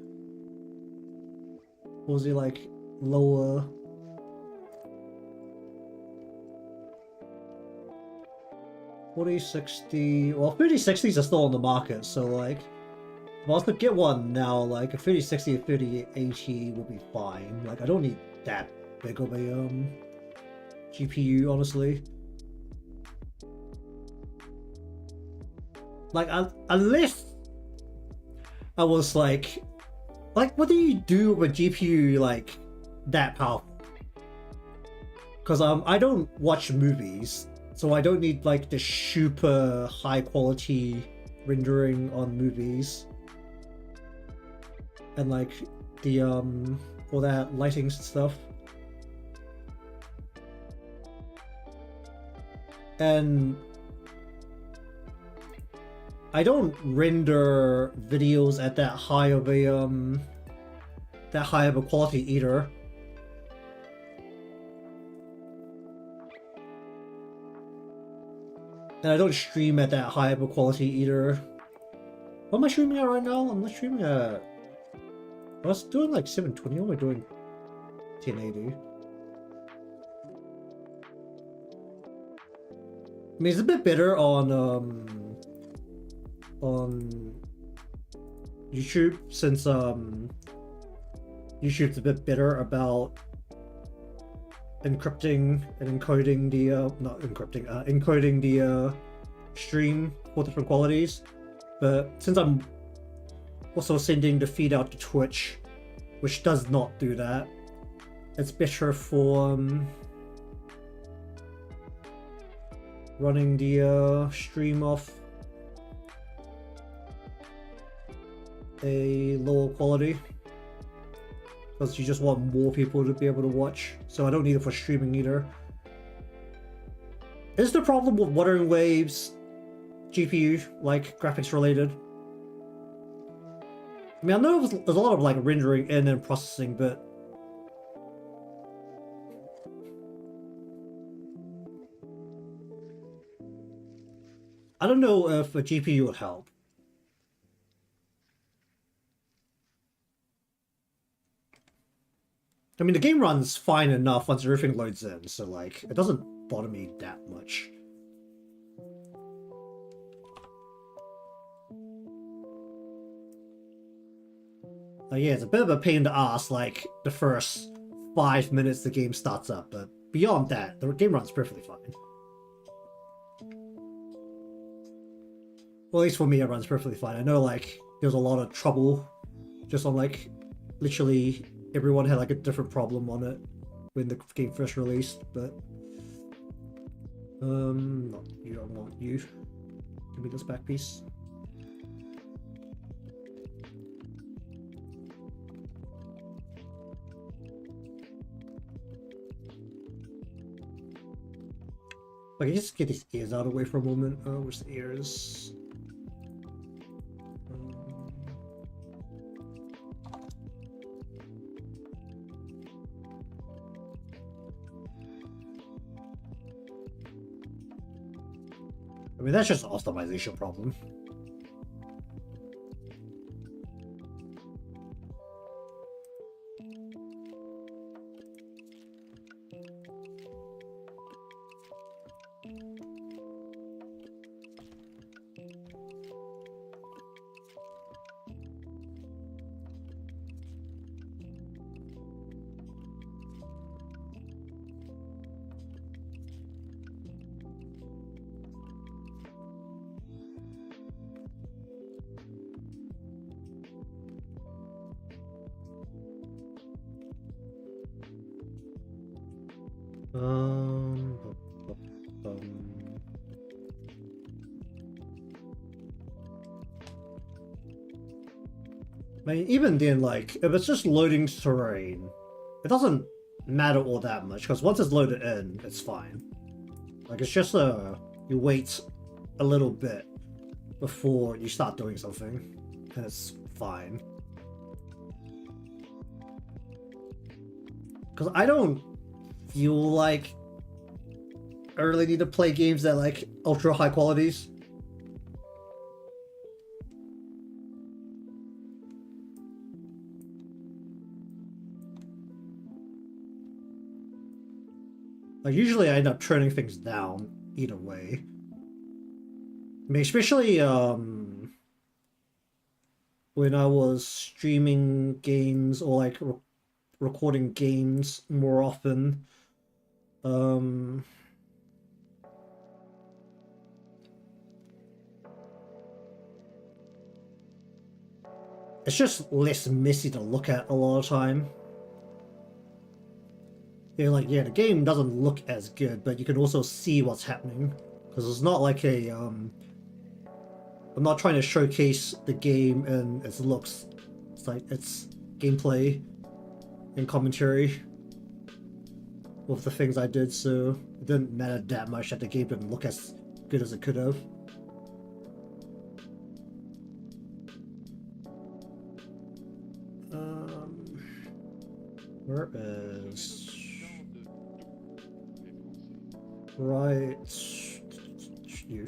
Or was it like lower? $4060. Well, 3060s are still on the market, so like Well, I could get one now, like a 3060 or 3080 would be fine. Like, I don't need that big of a GPU, honestly. Like, unless I was like, what do you do with a GPU like that powerful? Because I don't watch movies, so I don't need like the super high quality rendering on movies. And like the all that lighting and stuff. And I don't render videos at that high of a quality either. And I don't stream at that high of a quality either. What am I streaming at right now? I'm not streaming at... I was doing like 720, what am I doing? 1080. I mean, it's a bit better on YouTube, since YouTube's a bit better about encrypting and encoding the not encrypting, encoding the stream for different qualities. But since I'm also sending the feed out to Twitch, which does not do that, it's better for running the stream off a lower quality, because you just want more people to be able to watch. So I don't need it for streaming either. Is the problem with Wuthering Waves GPU like graphics related? I mean, I know there's a lot of like rendering in and processing, but I don't know if a GPU would help. I mean, the game runs fine enough once everything loads in, so like, it doesn't bother me that much. Like, yeah, it's a bit of a pain in the ass, like, the first 5 minutes the game starts up, but beyond that, the game runs perfectly fine. Well, at least for me, it runs perfectly fine. I know, like, there's a lot of trouble just on, like, literally everyone had, like, a different problem on it when the game first released, but... no, you don't want you. Give me this back piece. Like, I just get these ears out of the way for a moment. Where's the ears? I mean, that's just an optimization problem. I mean, even then, like, if it's just loading terrain, it doesn't matter all that much, because once it's loaded in, it's fine. Like, it's just you wait a little bit before you start doing something, and it's fine. Because I don't feel like I really need to play games that like ultra high qualities. Like, usually I end up turning things down either way. I mean, especially when I was streaming games or like recording games more often. It's just less messy to look at a lot of time. Yeah, like, yeah, the game doesn't look as good, but you can also see what's happening. Because it's not like a, I'm not trying to showcase the game and its looks. It's like, it's gameplay and commentary with the things I did, so it didn't matter that much that the game didn't look as good as it could have. Where is... Right... You.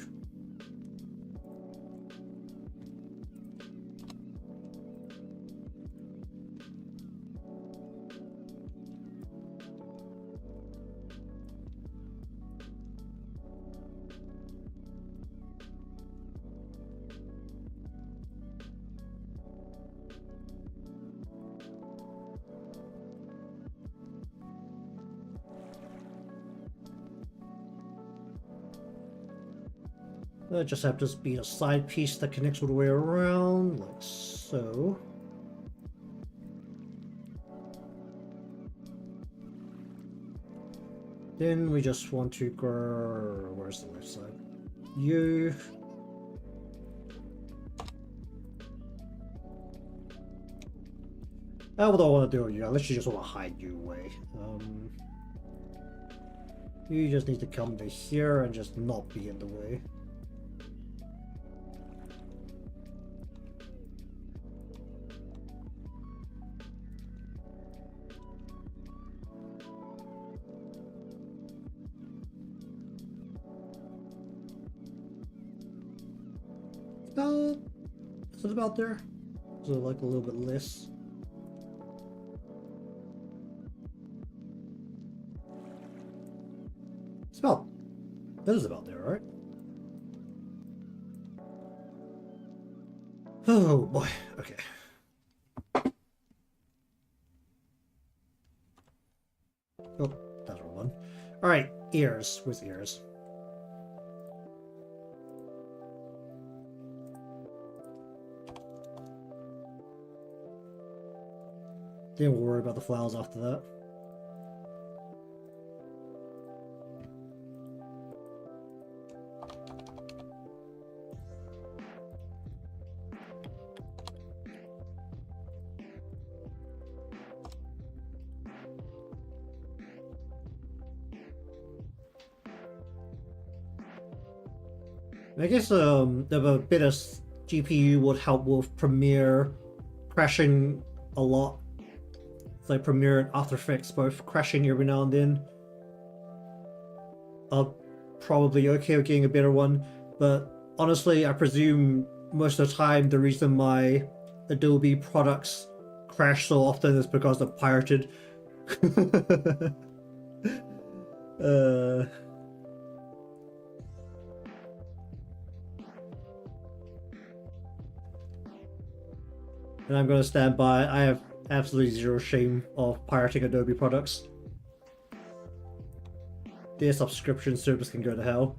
I just have this be a side piece that connects all the way around, like so. Then we just want to go... Where's the left side? You... What do I want to do? Yeah, let's just want to hide you away. You just need to come to here and just not be in the way. Is it about there? Is it like a little bit less? It's about... That is about there, right? Oh boy, okay. Oh, that's the wrong one. Alright, ears. Where's the ears? Then we'll worry about the flowers after that. I guess a bit of GPU would help with Premiere crashing a lot. It's like Premiere and After Effects both crashing every now and then. I'll probably okay with getting a better one, but honestly, I presume most of the time the reason my Adobe products crash so often is because they're pirated. And I'm going to stand by. I have absolutely zero shame of pirating Adobe products. Their subscription service can go to hell.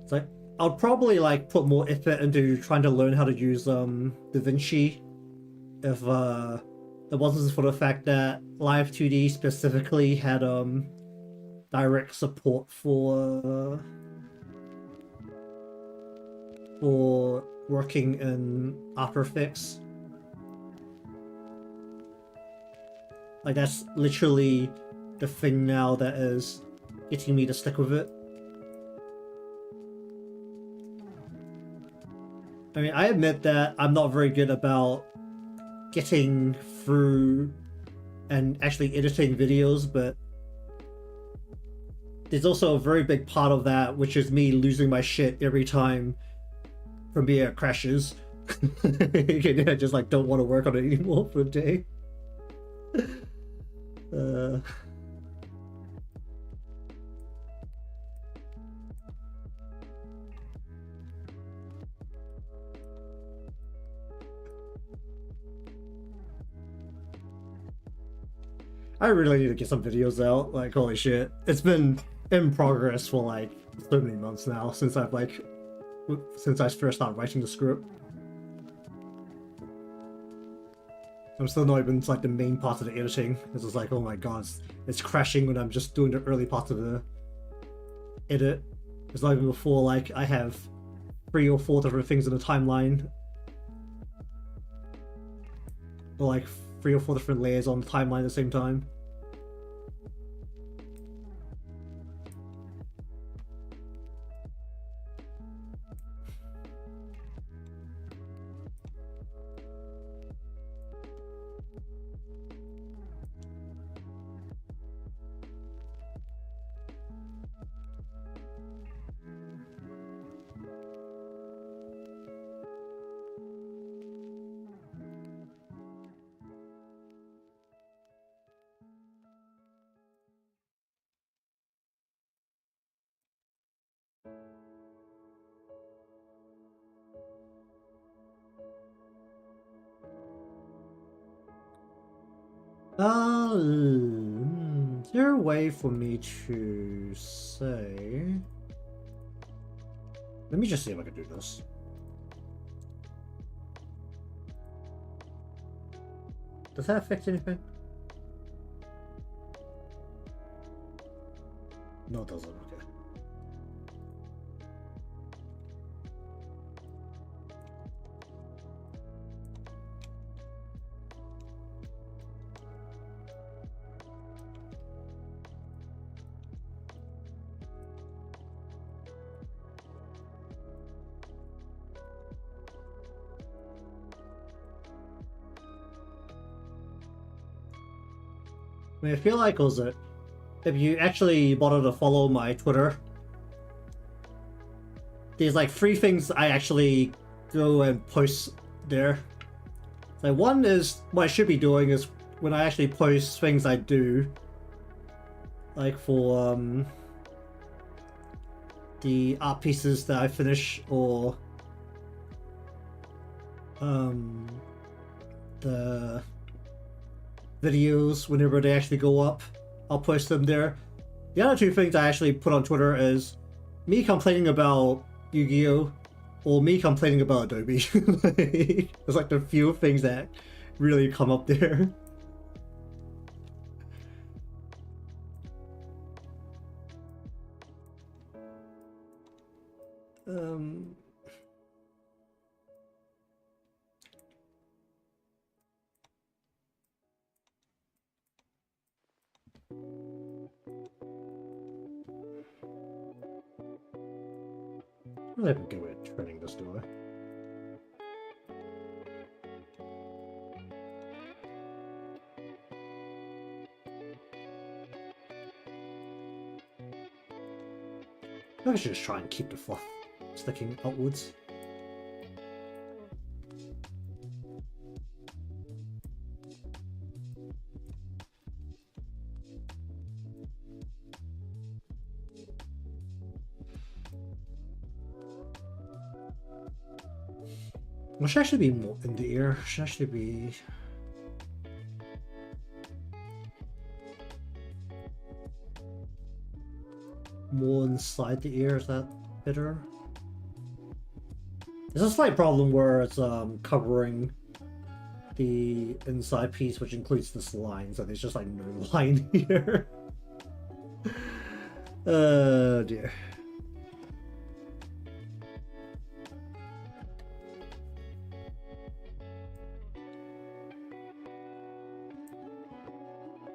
It's like, I'll probably like put more effort into trying to learn how to use DaVinci if it wasn't for the fact that Live 2D specifically had direct support for working in After Effects. Like, that's literally the thing now that is getting me to stick with it. I mean, I admit that I'm not very good about getting through and actually editing videos, but there's also a very big part of that, which is me losing my shit every time Premiere crashes. I just like don't want to work on it anymore for a day. I really need to get some videos out. Like, holy shit. It's been in progress for like so many months now since since I first started writing the script. I'm still not even like the main part of the editing. It's just like, oh my god, it's crashing when I'm just doing the early part of the edit. It's not even before like I have 3 or 4 different things in the timeline. Or like 3 or 4 different layers on the timeline at the same time. Is there a way for me to say... Let me just see if I can do this. Does that affect anything? No, it doesn't. Okay. I mean, I feel like also, if you actually bother to follow my Twitter, there's like 3 things I actually go and post there. So one is what I should be doing is when I actually post things I do, like for the art pieces that I finish, or the videos whenever they actually go up, I'll post them there. The other 2 things I actually put on Twitter is me complaining about Yu-Gi-Oh! Or me complaining about Adobe. It's like the few things that really come up there. I have a good way of turning this door. I should just try and keep the fluff sticking outwards. It should actually be more in the ear. It should actually be... more inside the ear. Is that better? There's a slight problem where it's covering the inside piece, which includes this line, so there's just like no line here. Oh dear.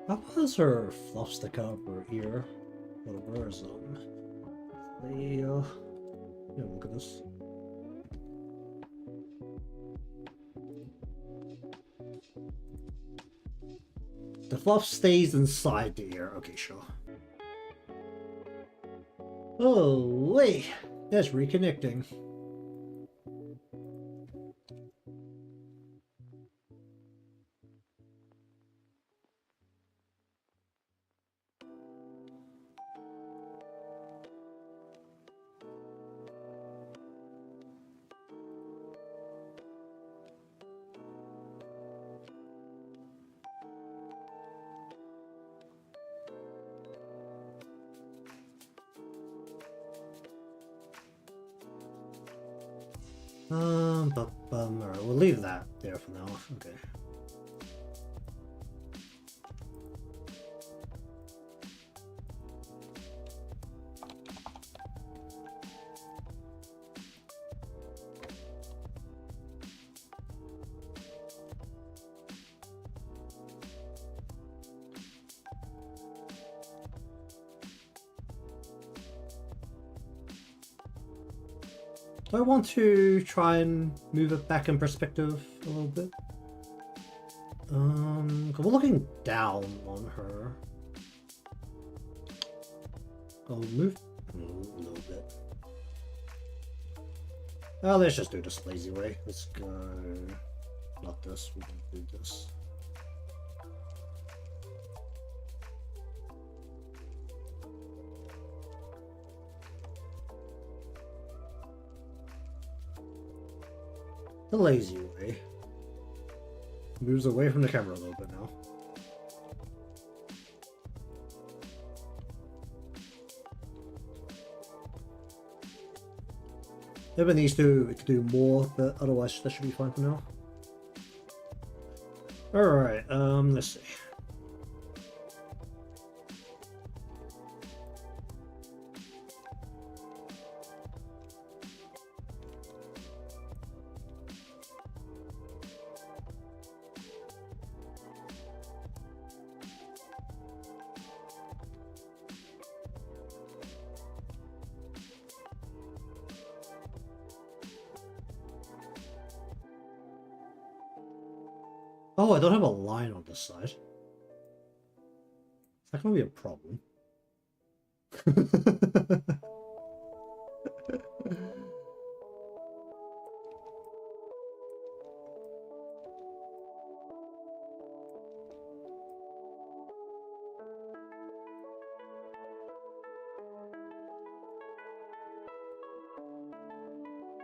How does her fluff stick out of her ear? Where is yeah, look at this. The fluff stays inside the ear. Okay, sure. Oh, wait. That's reconnecting. Alright, we'll leave that there for now. Okay. Do I want to try and move it back in perspective a little bit? 'Cause we're looking down on her. I'll move a little bit. Oh, let's just do this lazy way. Let's go. Not this, we can do this. The lazy way. Moves away from the camera a little bit now. If it needs to do more, but otherwise that should be fine for now. Alright, let's see. Oh, I don't have a line on this side. Is that gonna be a problem?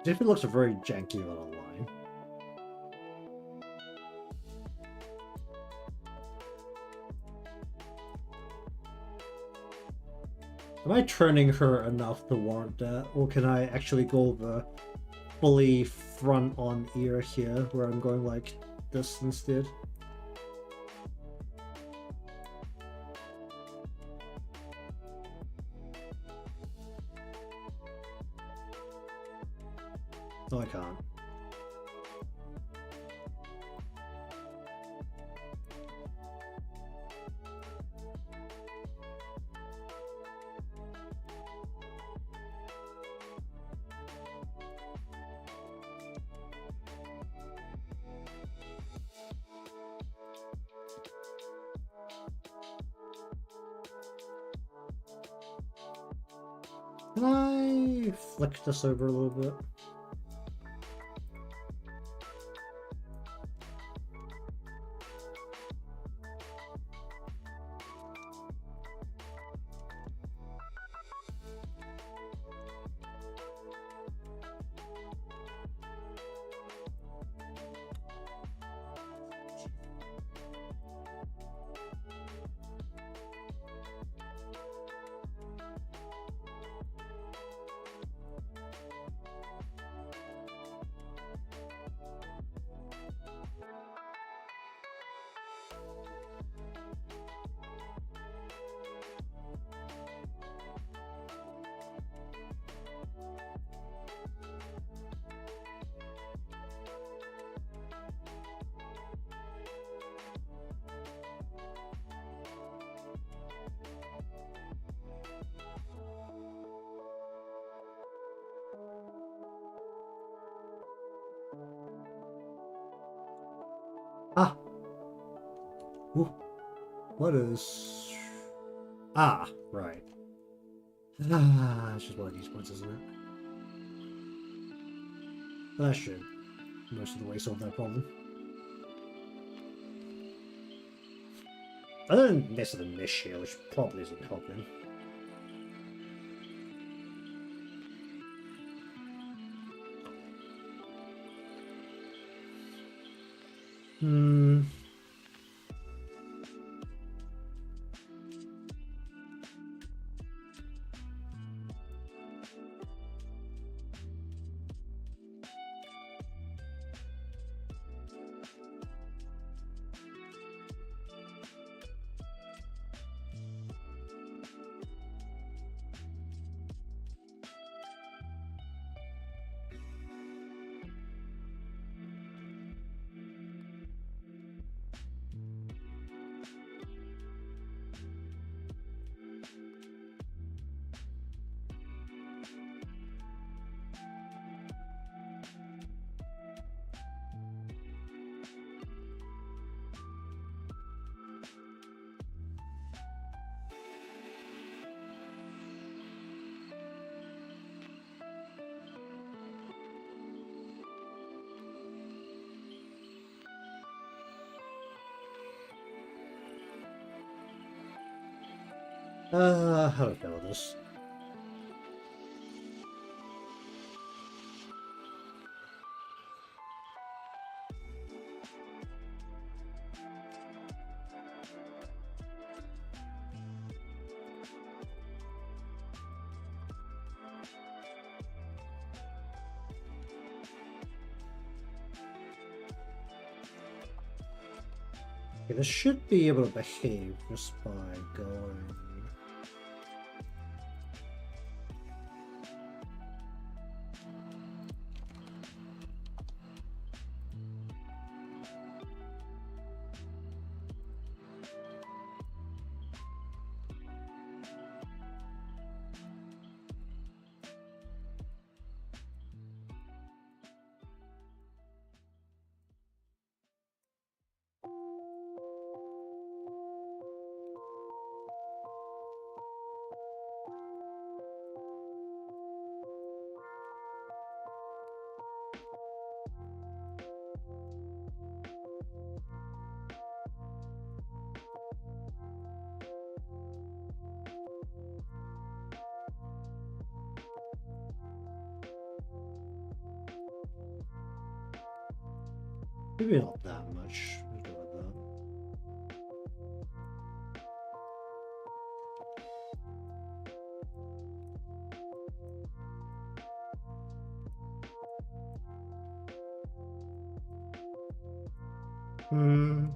If it looks very janky on a line. Am I turning her enough to warrant that? Or can I actually go the fully front on ear here, where I'm going like this instead? No, I can't. Can I flick this over a little bit? Ah! Ooh. What is... Ah, right. Ah, it's just one of these ones, isn't it? That should most of the way solve that problem. Other than miss of the miss here, which probably isn't helping. How do I feel this? Okay, this should be able to behave just by going. Maybe not that much. Let's go with that. Hmm.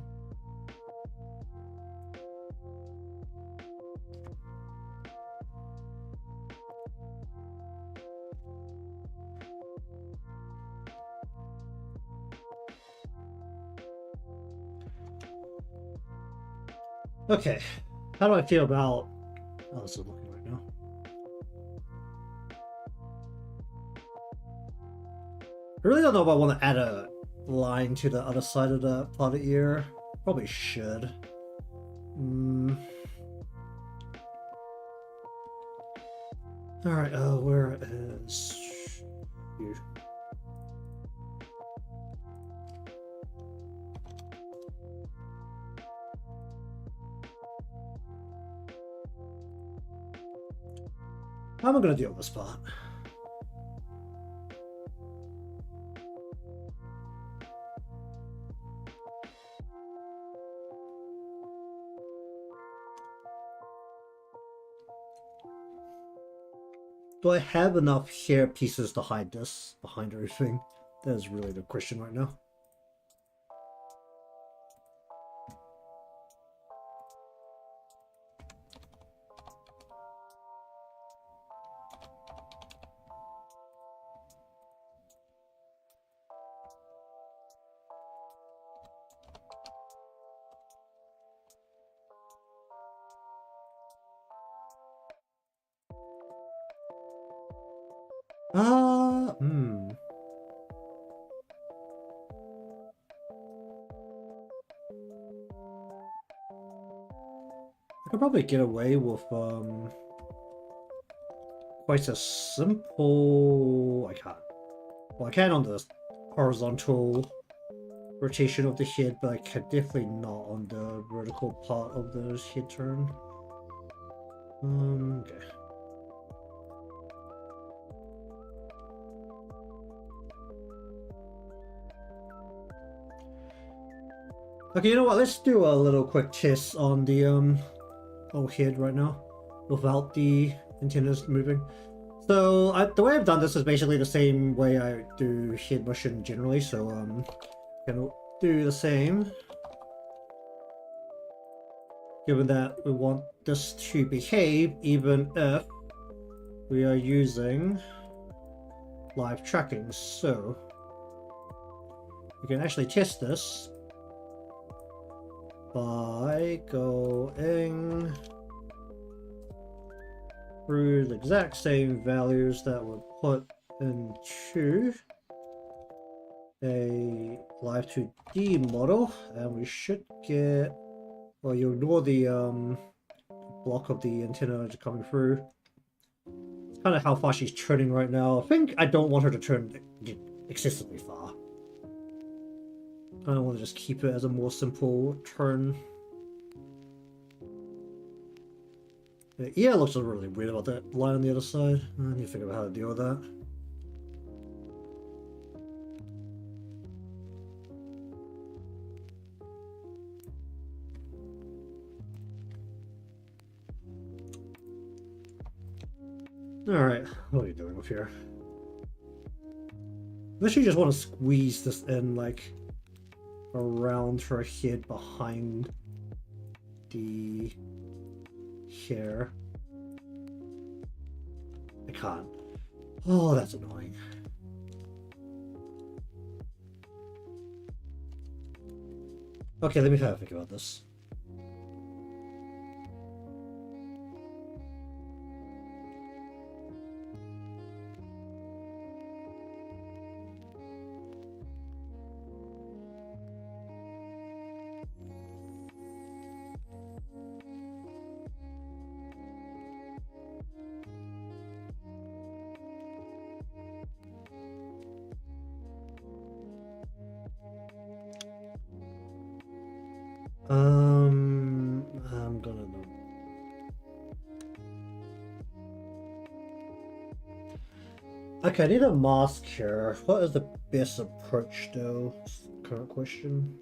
Okay. How do I feel about how this is looking right now? I really don't know if I want to add a line to the other side of the plotted ear. Probably should. Alright, where is you? How am I gonna deal with this part? Do I have enough hair pieces to hide this behind everything? That is really the question right now. I could probably get away with quite a simple. I can't. Well, I can on the horizontal rotation of the head, but I can definitely not on the vertical part of the head turn. Okay. Okay, you know what? Let's do a little quick test on the old head right now, without the antennas moving. So the way I've done this is basically the same way I do head motion generally. So gonna do the same. Given that we want this to behave even if we are using live tracking, so we can actually test this by going through the exact same values that were put into a live 2D model, and we should get, well, you ignore the block of the antenna coming through. It's kind of how far she's turning right now. I think I don't want her to turn excessively far. I want to just keep it as a more simple turn. The ear looks really weird about that line on the other side. I need to figure out how to deal with that. Alright, what are you doing up here? I literally just want to squeeze this in, like, around her head behind the hair. I can't. Oh, that's annoying. Okay, let me try to think about this. I'm gonna know. Okay, I need a mask here. What is the best approach, though? That's the current question.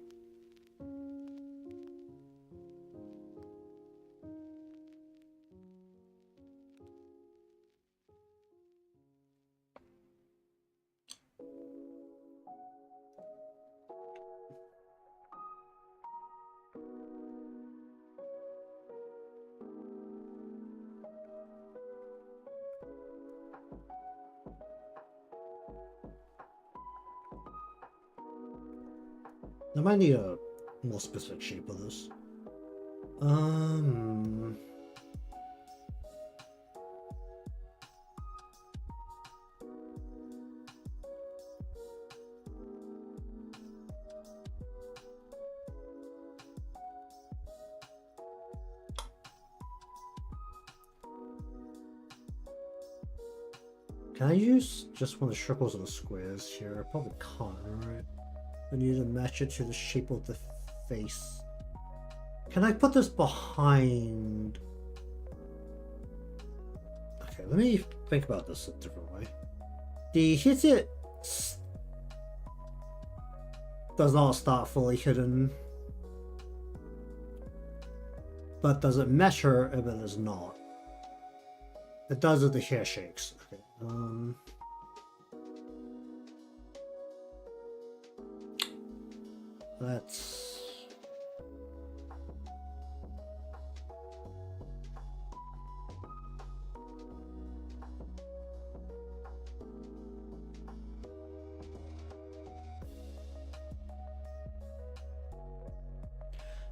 I might need a more specific shape of this. Can I use just one of the circles and the squares here? I probably can't, right? I need to match it to the shape of the face. Can I put this behind? Okay, let me think about this a different way. The hit does not start fully hidden, but does it measure if it is not? It does if the hair shakes. Okay. Let's...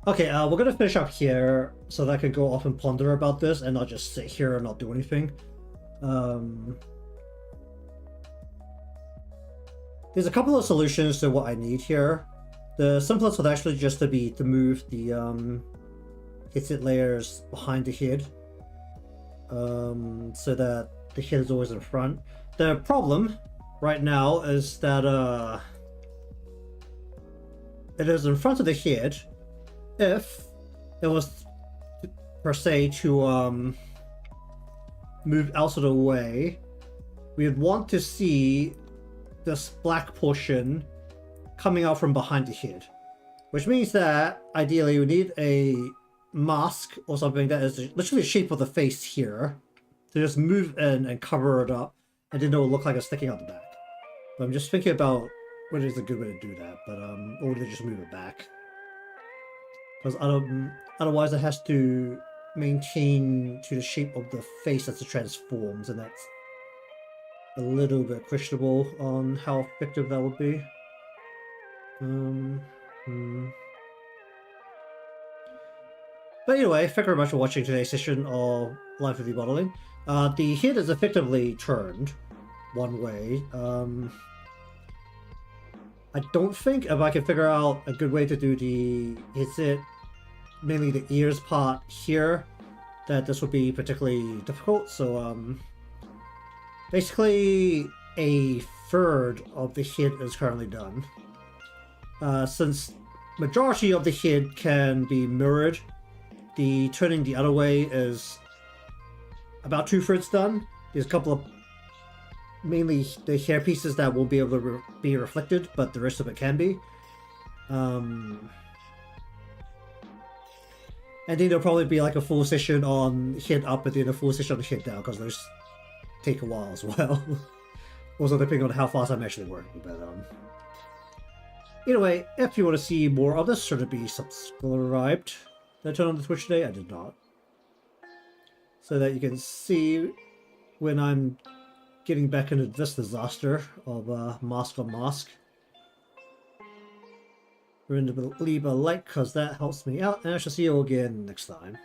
Okay, we're gonna finish up here so that I can go off and ponder about this and not just sit here and not do anything. There's a couple of solutions to what I need here. The simplest would actually just to be to move the hit layers behind the head, so that the head is always in front. The problem right now is that it is in front of the head. If it was per se to move out of the way, we would want to see this black portion coming out from behind the head, which means that ideally we need a mask or something that is literally the shape of the face here to just move in and cover it up, and then it will look like it's sticking out the back. But I'm just thinking about what is a good way to do that, but or to just move it back, because otherwise it has to maintain to the shape of the face as it transforms, and that's a little bit questionable on how effective that would be. But anyway, thank you very much for watching today's session of Life with Remodeling. The head is effectively turned one way. I don't think if I can figure out a good way to do mainly the ears part here, that this would be particularly difficult. So basically a third of the head is currently done. Since majority of the head can be mirrored, the turning the other way is about 2/3 done. There's a couple of mainly the hair pieces that won't be able to be reflected, but the rest of it can be. And then there'll probably be like a full session on hit up and then a full session on hit down, because those take a while as well. Also depending on how fast I'm actually working, but anyway, if you want to see more of this, sure to be subscribed. Did I turn on the Twitch today? I did not. So that you can see when I'm getting back into this disaster of mask on mask. Remember to leave a like, because that helps me out, and I shall see you again next time.